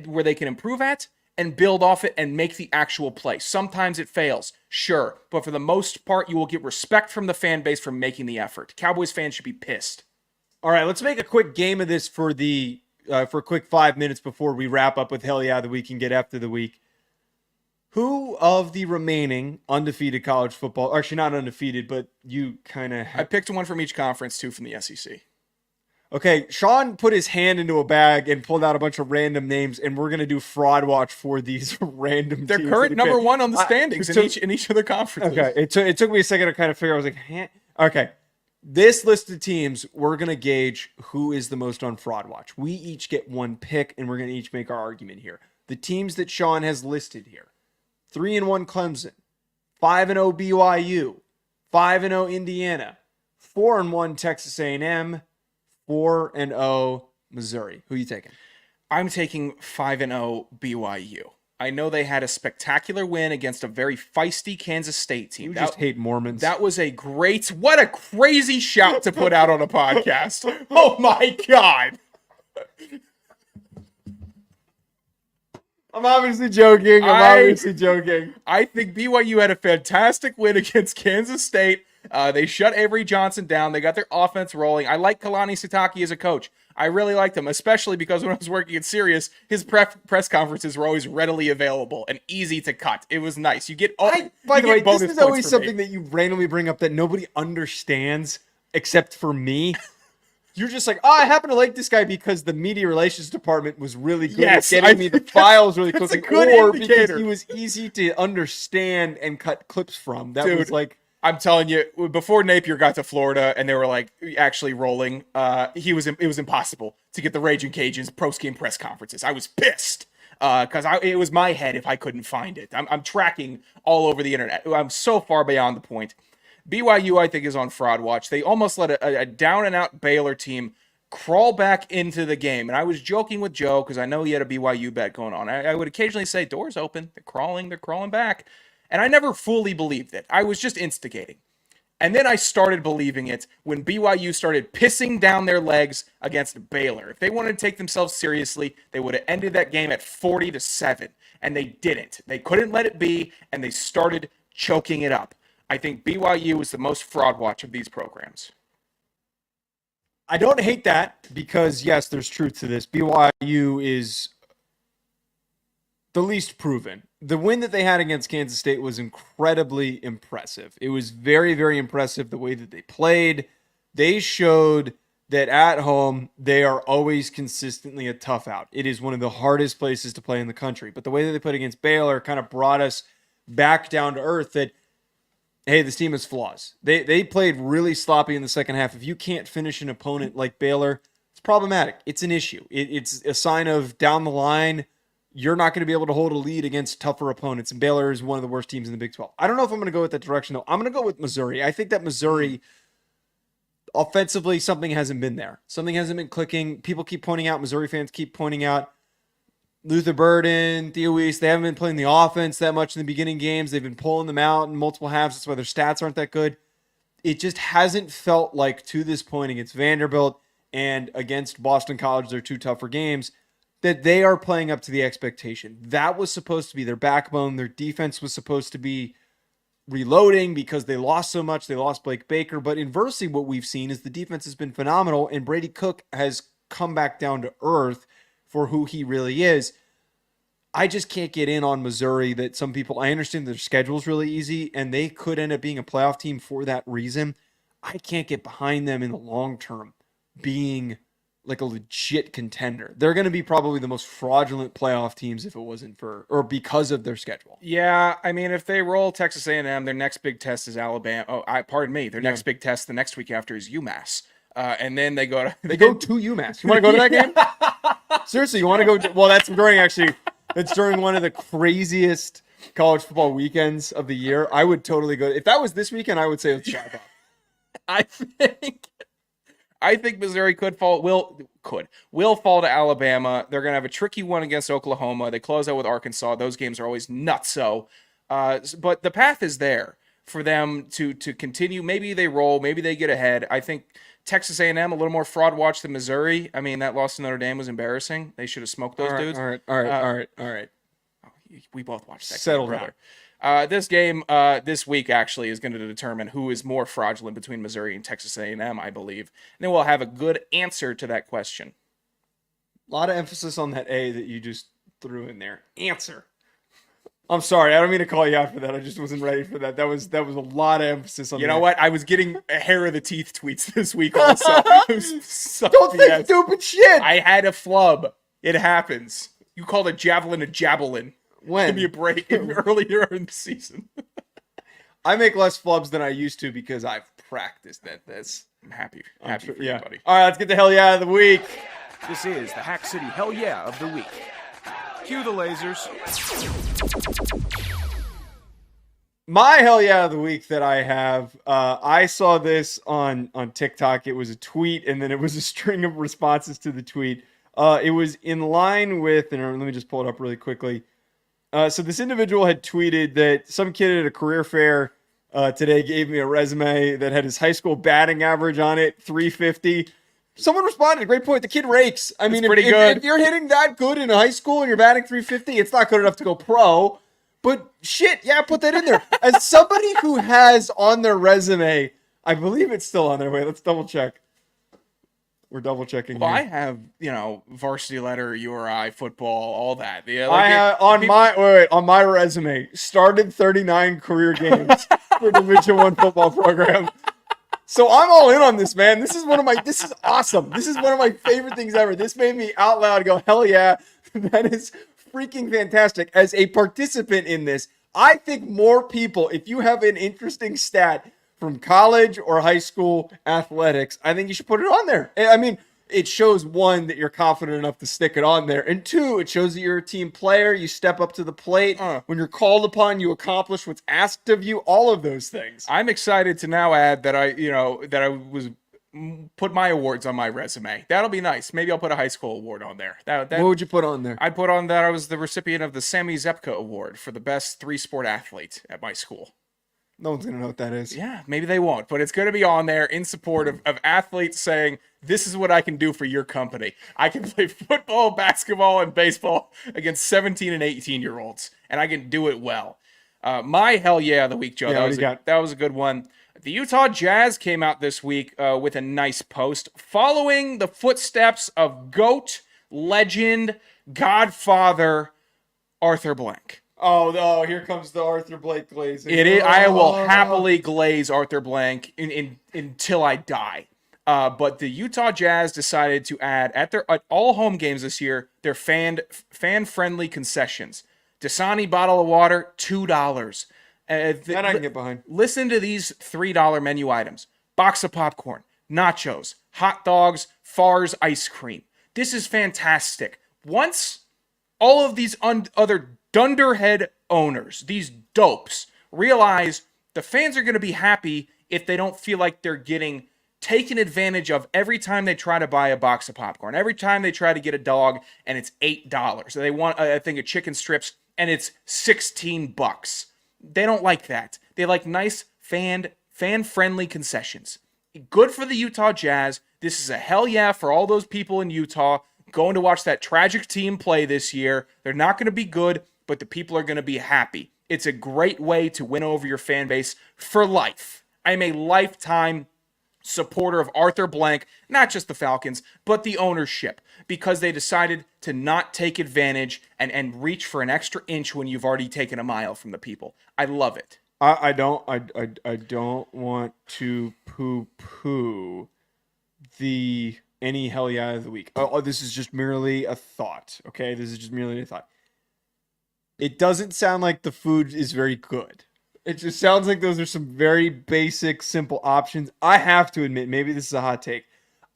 where they can improve at and build off it and make the actual play. Sometimes it fails, sure, but for the most part, you will get respect from the fan base for making the effort. Cowboys fans should be pissed. All right, let's make a quick game of this for a quick 5 minutes before we wrap up with Hell Yeah the Week and get after the week. Who of the remaining undefeated college football, actually not undefeated, but you kind of... I picked one from each conference, two from the SEC. Okay, Sean put his hand into a bag and pulled out a bunch of random names, and we're going to do fraud watch for these random They're teams. current number one on the standings in each of the conferences. Okay, it took me a second to kind of figure out. I was like, okay, this list of teams, we're going to gauge who is the most on fraud watch. We each get one pick, and we're going to each make our argument here. The teams that Sean has listed here: 3-1 Clemson, 5-0 BYU, 5-0 Indiana, 4-1 Texas A&M, 4-0 Missouri. Who are you taking? I'm taking 5-0 BYU. I know they had a spectacular win against a very feisty Kansas State team. You just hate Mormons. That was what a crazy shout to put out on a podcast. Oh my God. I'm obviously joking. I think BYU had a fantastic win against Kansas State. They shut Avery Johnson down. They got their offense rolling. I like Kalani Sitake as a coach. I really liked him, especially because when I was working at Sirius, his press conferences were always readily available and easy to cut. It was nice. You get all. By the way, this is always something that you randomly bring up that nobody understands except for me. You're just like, I happen to like this guy because the media relations department was really good at getting me the files really quickly, or because he was easy to understand and cut clips from. That was like, I'm telling you, before Napier got to Florida and they were like actually rolling, it was impossible to get the Raging Cajuns post-game press conferences. I was pissed because it was my head if I couldn't find it. I'm tracking all over the internet. I'm so far beyond the point. BYU, I think, is on fraud watch. They almost let a down-and-out Baylor team crawl back into the game. And I was joking with Joe because I know he had a BYU bet going on. I would occasionally say, doors open. They're crawling back. And I never fully believed it. I was just instigating. And then I started believing it when BYU started pissing down their legs against Baylor. If they wanted to take themselves seriously, they would have ended that game at 40-7. And they didn't. They couldn't let it be, and they started choking it up. I think BYU is the most fraud watch of these programs. I don't hate that because, yes, there's truth to this. BYU is the least proven. The win that they had against Kansas State was incredibly impressive. It was very, very impressive the way that they played. They showed that at home, they are always consistently a tough out. It is one of the hardest places to play in the country. But the way that they played against Baylor kind of brought us back down to earth that, hey, this team has flaws. They played really sloppy in the second half. If you can't finish an opponent like Baylor, it's problematic. It's an issue. It's a sign of down the line, you're not going to be able to hold a lead against tougher opponents. And Baylor is one of the worst teams in the Big 12. I don't know if I'm going to go with that direction, though. I'm going to go with Missouri. I think that Missouri, offensively, something hasn't been there. Something hasn't been clicking. People keep pointing out, Missouri fans keep pointing out, Luther Burden, Theo Weiss, they haven't been playing the offense that much in the beginning games. They've been pulling them out in multiple halves. That's why their stats aren't that good. It just hasn't felt like, to this point, against Vanderbilt and against Boston College, their two tougher games, that they are playing up to the expectation. That was supposed to be their backbone. Their defense was supposed to be reloading because they lost so much. They lost Blake Baker. But inversely, what we've seen is the defense has been phenomenal, and Brady Cook has come back down to earth for who he really is. I just can't get in on Missouri. That some people, I understand their schedule's really easy, and they could end up being a playoff team for that reason. I can't get behind them in the long term being like a legit contender. They're going to be probably the most fraudulent playoff teams if it wasn't for, or because of their schedule. Yeah, I mean, if they roll Texas A&M, their next big test is Alabama. Pardon me. Their next big test the next week after is UMass. And then they go to UMass. You want to go to that game? Seriously, you want to go? Well, that's during one of the craziest college football weekends of the year. I would totally go. If that was this weekend, I would say let's drive up. I think Missouri will fall to Alabama. They're going to have a tricky one against Oklahoma. They close out with Arkansas. Those games are always nutso. But the path is there for them to continue. Maybe they roll. Maybe they get ahead. I think Texas A&M, a little more fraud watch than Missouri. I mean, that loss to Notre Dame was embarrassing. They should have smoked those dudes. All right. We both watched that. Settle game, brother. This game this week actually is going to determine who is more fraudulent between Missouri and Texas A&M, I believe. And then we'll have a good answer to that question. A lot of emphasis on that A that you just threw in there. Answer. I'm sorry. I don't mean to call you out for that. I just wasn't ready for that. That was a lot of emphasis on that. You know what? I was getting hair of the teeth tweets this week also. Don't think stupid shit. I had a flub. It happens. You called a javelin a javelin. When? Give me a break earlier in the season. I make less flubs than I used to because I've practiced at this. I'm happy for you, buddy. All right, let's get the hell yeah of the week. This is the Hack City Hell Yeah of the Week. Cue the lasers. My hell yeah of the week that I have, I saw this on TikTok. It was a tweet, and then it was a string of responses to the tweet. It was in line with, and let me just pull it up really quickly. So this individual had tweeted that some kid at a career fair today gave me a resume that had his high school batting average on it, 350. Someone responded, great point. The kid rakes. I mean, if you're hitting that good in high school and you're batting 350, it's not good enough to go pro. But shit, yeah, put that in there. As somebody who has on their resume, I believe it's still on their way. Let's double check. We're double checking. Well, here. I have, varsity letter, URI, football, all that. Yeah, I have on my resume, started 39 career games for Division I football program. So I'm all in on this, man. This is awesome. This is one of my favorite things ever. This made me out loud go, hell yeah. That is freaking fantastic. As a participant in this, I think more people, if you have an interesting stat from college or high school athletics, I think you should put it on there. I mean, it shows, one, that you're confident enough to stick it on there, and two, it shows that you're a team player. You step up to the plate. When you're called upon, you accomplish what's asked of you. All of those things. I'm excited to now add that I was put my awards on my resume. That'll be nice. Maybe I'll put a high school award on there. What would you put on there? I put on that I was the recipient of the Sammy Zepka Award for the best 3-sport athlete at my school. No one's going to know what that is. Yeah, maybe they won't, but it's going to be on there in support of athletes saying, this is what I can do for your company. I can play football, basketball, and baseball against 17 and 18-year-olds, and I can do it well. My hell yeah of the week, Joe. Yeah, that was a good one. The Utah Jazz came out this week with a nice post following the footsteps of GOAT, legend, Godfather, Arthur Blank. Oh, no, here comes the Arthur Blank glazing. It is. I will happily glaze Arthur Blank until I die. But the Utah Jazz decided to add at all home games this year their fan-friendly concessions. Dasani bottle of water, $2. That I can get behind. Listen to these $3 menu items: box of popcorn, nachos, hot dogs, Far's ice cream. This is fantastic. Once all of these other dunderhead owners, these dopes, realize the fans are going to be happy if they don't feel like they're getting taken advantage of every time they try to buy a box of popcorn, every time they try to get a dog and it's $8. They want a thing of chicken strips and it's $16. They don't like that. They like nice fan-friendly concessions. Good for the Utah Jazz. This is a hell yeah for all those people in Utah going to watch that tragic team play this year. They're not going to be good, but the people are going to be happy. It's a great way to win over your fan base for life. I'm a lifetime supporter of Arthur Blank, not just the Falcons, but the ownership, because they decided to not take advantage and reach for an extra inch when you've already taken a mile from the people. I love it. I don't want to poo-poo the any hell yeah of the week. Oh, this is just merely a thought, okay? This is just merely a thought. It doesn't sound like the food is very good. It just sounds like those are some very basic, simple options. I have to admit, maybe this is a hot take.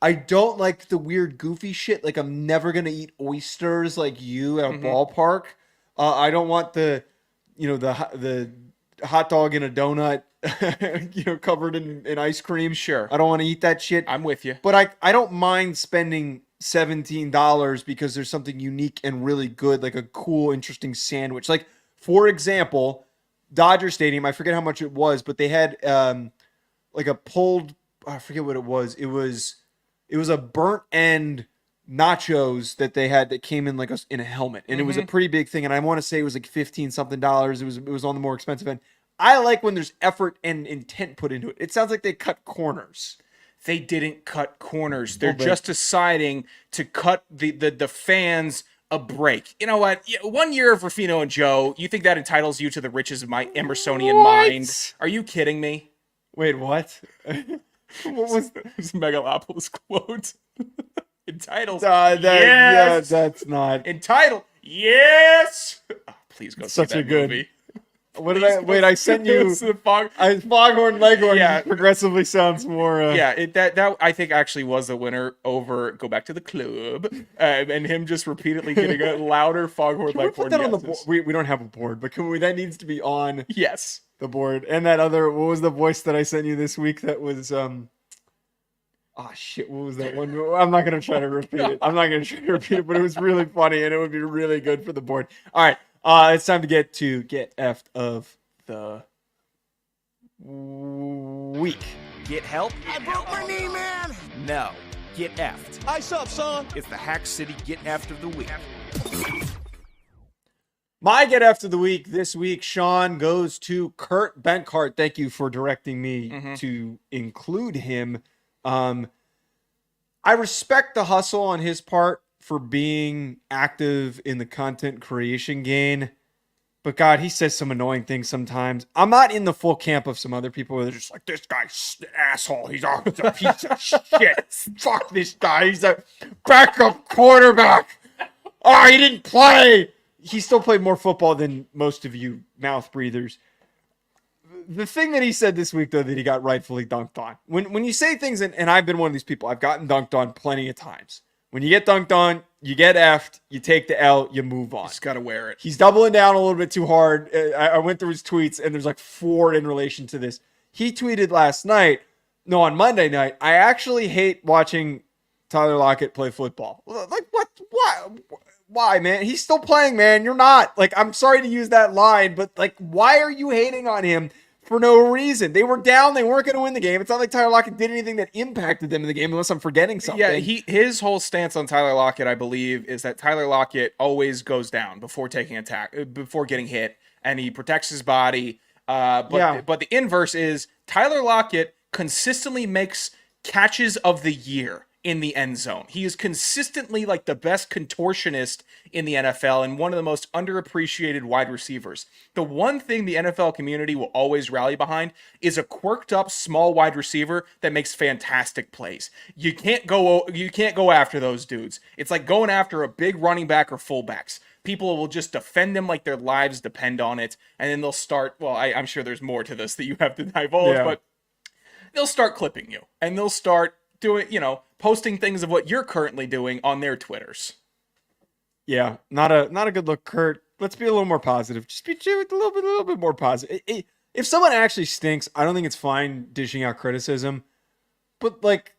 I don't like the weird, goofy shit. Like, I'm never going to eat oysters like you at a ballpark. I don't want the hot dog in a donut, covered in ice cream. Sure. I don't want to eat that shit. I'm with you. But I don't mind spending $17 because there's something unique and really good, like a cool, interesting sandwich. Like, for example, Dodger Stadium, I forget how much it was, but they had like a pulled, I forget what it was. It was a burnt end nachos that they had that came in like in a helmet, and it was a pretty big thing. And I want to say it was like $15 something. It was on the more expensive end. I like when there's effort and intent put into it. It sounds like they cut corners. They didn't cut corners. They're just deciding to cut the fans a break. You know what? 1 year of Rufino and Joe, you think that entitles you to the riches of my Emersonian mind? Are you kidding me? Wait, what? What was this Megalopolis quote? Entitled. yes. Yeah, that's not. Entitled. Yes. Oh, please go Such see that a good movie. What did I wait? I sent you Foghorn Leghorn. Yeah. Progressively sounds more. That I think actually was the winner over Go Back to the Club, and him just repeatedly getting a louder Foghorn Can we Leghorn. put that on the board? We don't have a board, but can we? That needs to be on. Yes. The board. And that other. What was the voice that I sent you this week? That was Oh shit! What was that one? I'm not gonna try to repeat it. But it was really funny, and it would be really good for the board. All right. It's time to get effed of the week. Get help? I broke my knee, man. No. Get effed. Hi, sup, son? It's the Hack City Get Effed of the Week. My get effed of the week this week, Sean, goes to Kurt Benkart. Thank you for directing me to include him. I respect the hustle on his part for being active in the content creation game. But God, he says some annoying things sometimes. I'm not in the full camp of some other people where they're just like, this guy's an asshole. He's a piece of shit. Fuck this guy. He's a backup quarterback. Oh, he didn't play. He still played more football than most of you mouth breathers. The thing that he said this week, though, that he got rightfully dunked on. When you say things, and I've been one of these people, I've gotten dunked on plenty of times. When you get dunked on, you get effed, you take the L, you move on. Just got to wear it. He's doubling down a little bit too hard. I went through his tweets, and there's like 4 in relation to this. He tweeted on Monday night, I actually hate watching Tyler Lockett play football. Like, what? Why, man? He's still playing, man. You're not. Like, I'm sorry to use that line, but like, why are you hating on him for no reason? They were down. They weren't going to win the game. It's not like Tyler Lockett did anything that impacted them in the game, unless I'm forgetting something. Yeah, his whole stance on Tyler Lockett, I believe, is that Tyler Lockett always goes down before taking attack, before getting hit, and he protects his body. But the inverse is Tyler Lockett consistently makes catches of the year in the end zone. He is consistently like the best contortionist in the NFL and one of the most underappreciated wide receivers. The one thing the NFL community will always rally behind is a quirked up small wide receiver that makes fantastic plays. You can't go after those dudes. It's like going after a big running back or fullbacks. People will just defend them like their lives depend on it, and then they'll start, I'm sure there's more to this that you have to divulge, but they'll start clipping you, and they'll start doing, posting things of what you're currently doing on their Twitters. Yeah, not a good look, Kurt. Let's be a little more positive. Just be a little bit more positive. If someone actually stinks, I don't think it's fine dishing out criticism. But like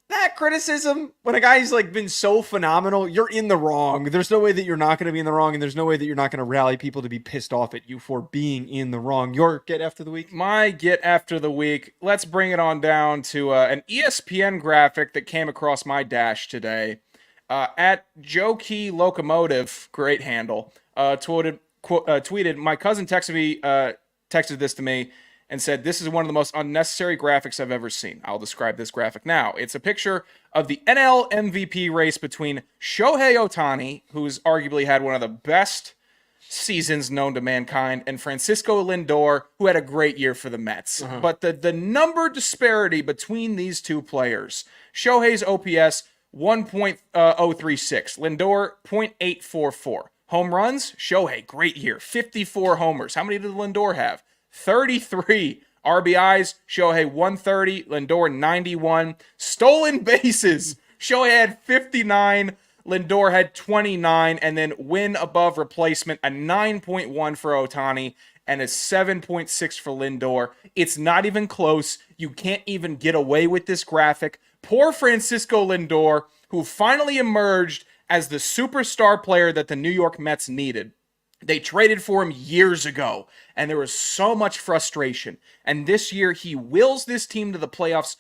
that criticism, when a guy's like been so phenomenal, you're in the wrong. There's no way that you're not going to be in the wrong, and there's no way that you're not going to rally people to be pissed off at you for being in the wrong. Your get after the week? My get after the week. Let's bring it on down to an ESPN graphic that came across my dash today. At Joe Key Locomotive, great handle, tweeted, my cousin texted this to me and said, this is one of the most unnecessary graphics I've ever seen. I'll describe this graphic now. It's a picture of the NL MVP race between Shohei Ohtani, who's arguably had one of the best seasons known to mankind, and Francisco Lindor, who had a great year for the Mets. But the number disparity between these two players, Shohei's OPS, 1.036. Lindor, 0.844. Home runs, Shohei, great year, 54 homers. How many did Lindor have? 33. RBIs, Shohei 130, Lindor 91. Stolen bases, Shohei had 59, Lindor had 29, and then win above replacement, a 9.1 for Ohtani and a 7.6 for Lindor. It's not even close. You can't even get away with this graphic. Poor Francisco Lindor, who finally emerged as the superstar player that the New York Mets needed. They traded for him years ago, and there was so much frustration. And this year, he wills this team to the playoffs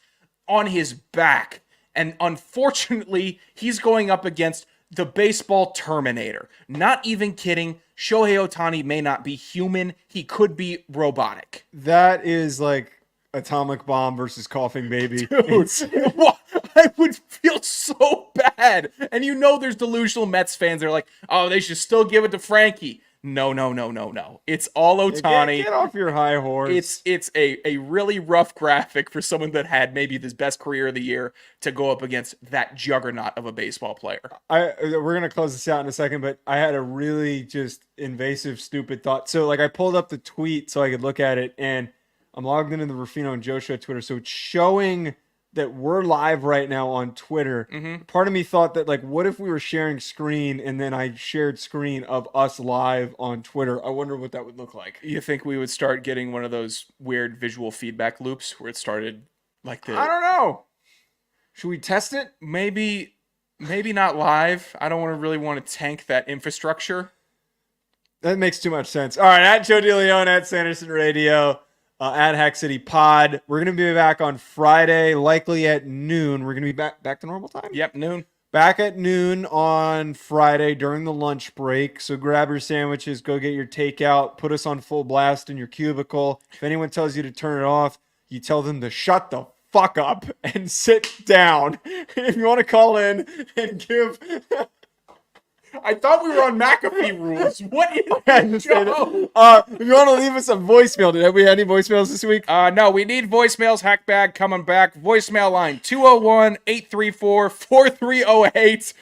on his back. And unfortunately, he's going up against the baseball Terminator. Not even kidding. Shohei Ohtani may not be human. He could be robotic. That is like Atomic Bomb versus Coughing Baby. Dude, I would feel so bad. And you know there's delusional Mets fans that are like, oh, they should still give it to Frankie. No. It's all Ohtani. Get off your high horse. It's a really rough graphic for someone that had maybe his best career of the year to go up against that juggernaut of a baseball player. We're gonna close this out in a second, but I had a really just invasive, stupid thought. So like I pulled up the tweet so I could look at it, and I'm logged into the Rufino and Joe Show Twitter, so it's showing that we're live right now on Twitter. Part of me thought that, like, what if we were sharing screen and then I shared screen of us live on Twitter? I wonder what that would look like. You think we would start getting one of those weird visual feedback loops where it started like the... I don't know. Should we test it? Maybe not live. I don't really want to tank that infrastructure. That makes too much sense. All right, at Joe DeLeone, at Sanderson Radio, at Hack City Pod. We're going to be back on Friday, likely at noon. We're going to be back to normal time? Yep, noon. Back at noon on Friday during the lunch break. So grab your sandwiches, go get your takeout, put us on full blast in your cubicle. If anyone tells you to turn it off, you tell them to shut the fuck up and sit down. If you want to call in and give... I thought we were on McAfee rules. What is that show? If you want to leave us a voicemail, did we have any voicemails this week? No, we need voicemails. Hackbag coming back. Voicemail line 201-834-4308.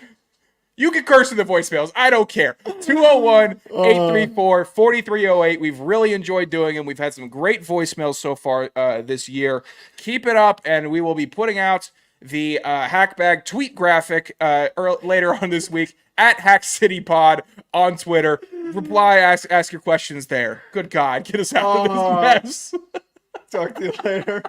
You can curse in the voicemails. I don't care. 201-834-4308. We've really enjoyed doing them. We've had some great voicemails so far this year. Keep it up, and we will be putting out the Hackbag tweet graphic later on this week at Hack City Pod on Twitter. Reply, ask your questions there. Good God, get us out of this mess. Talk to you later.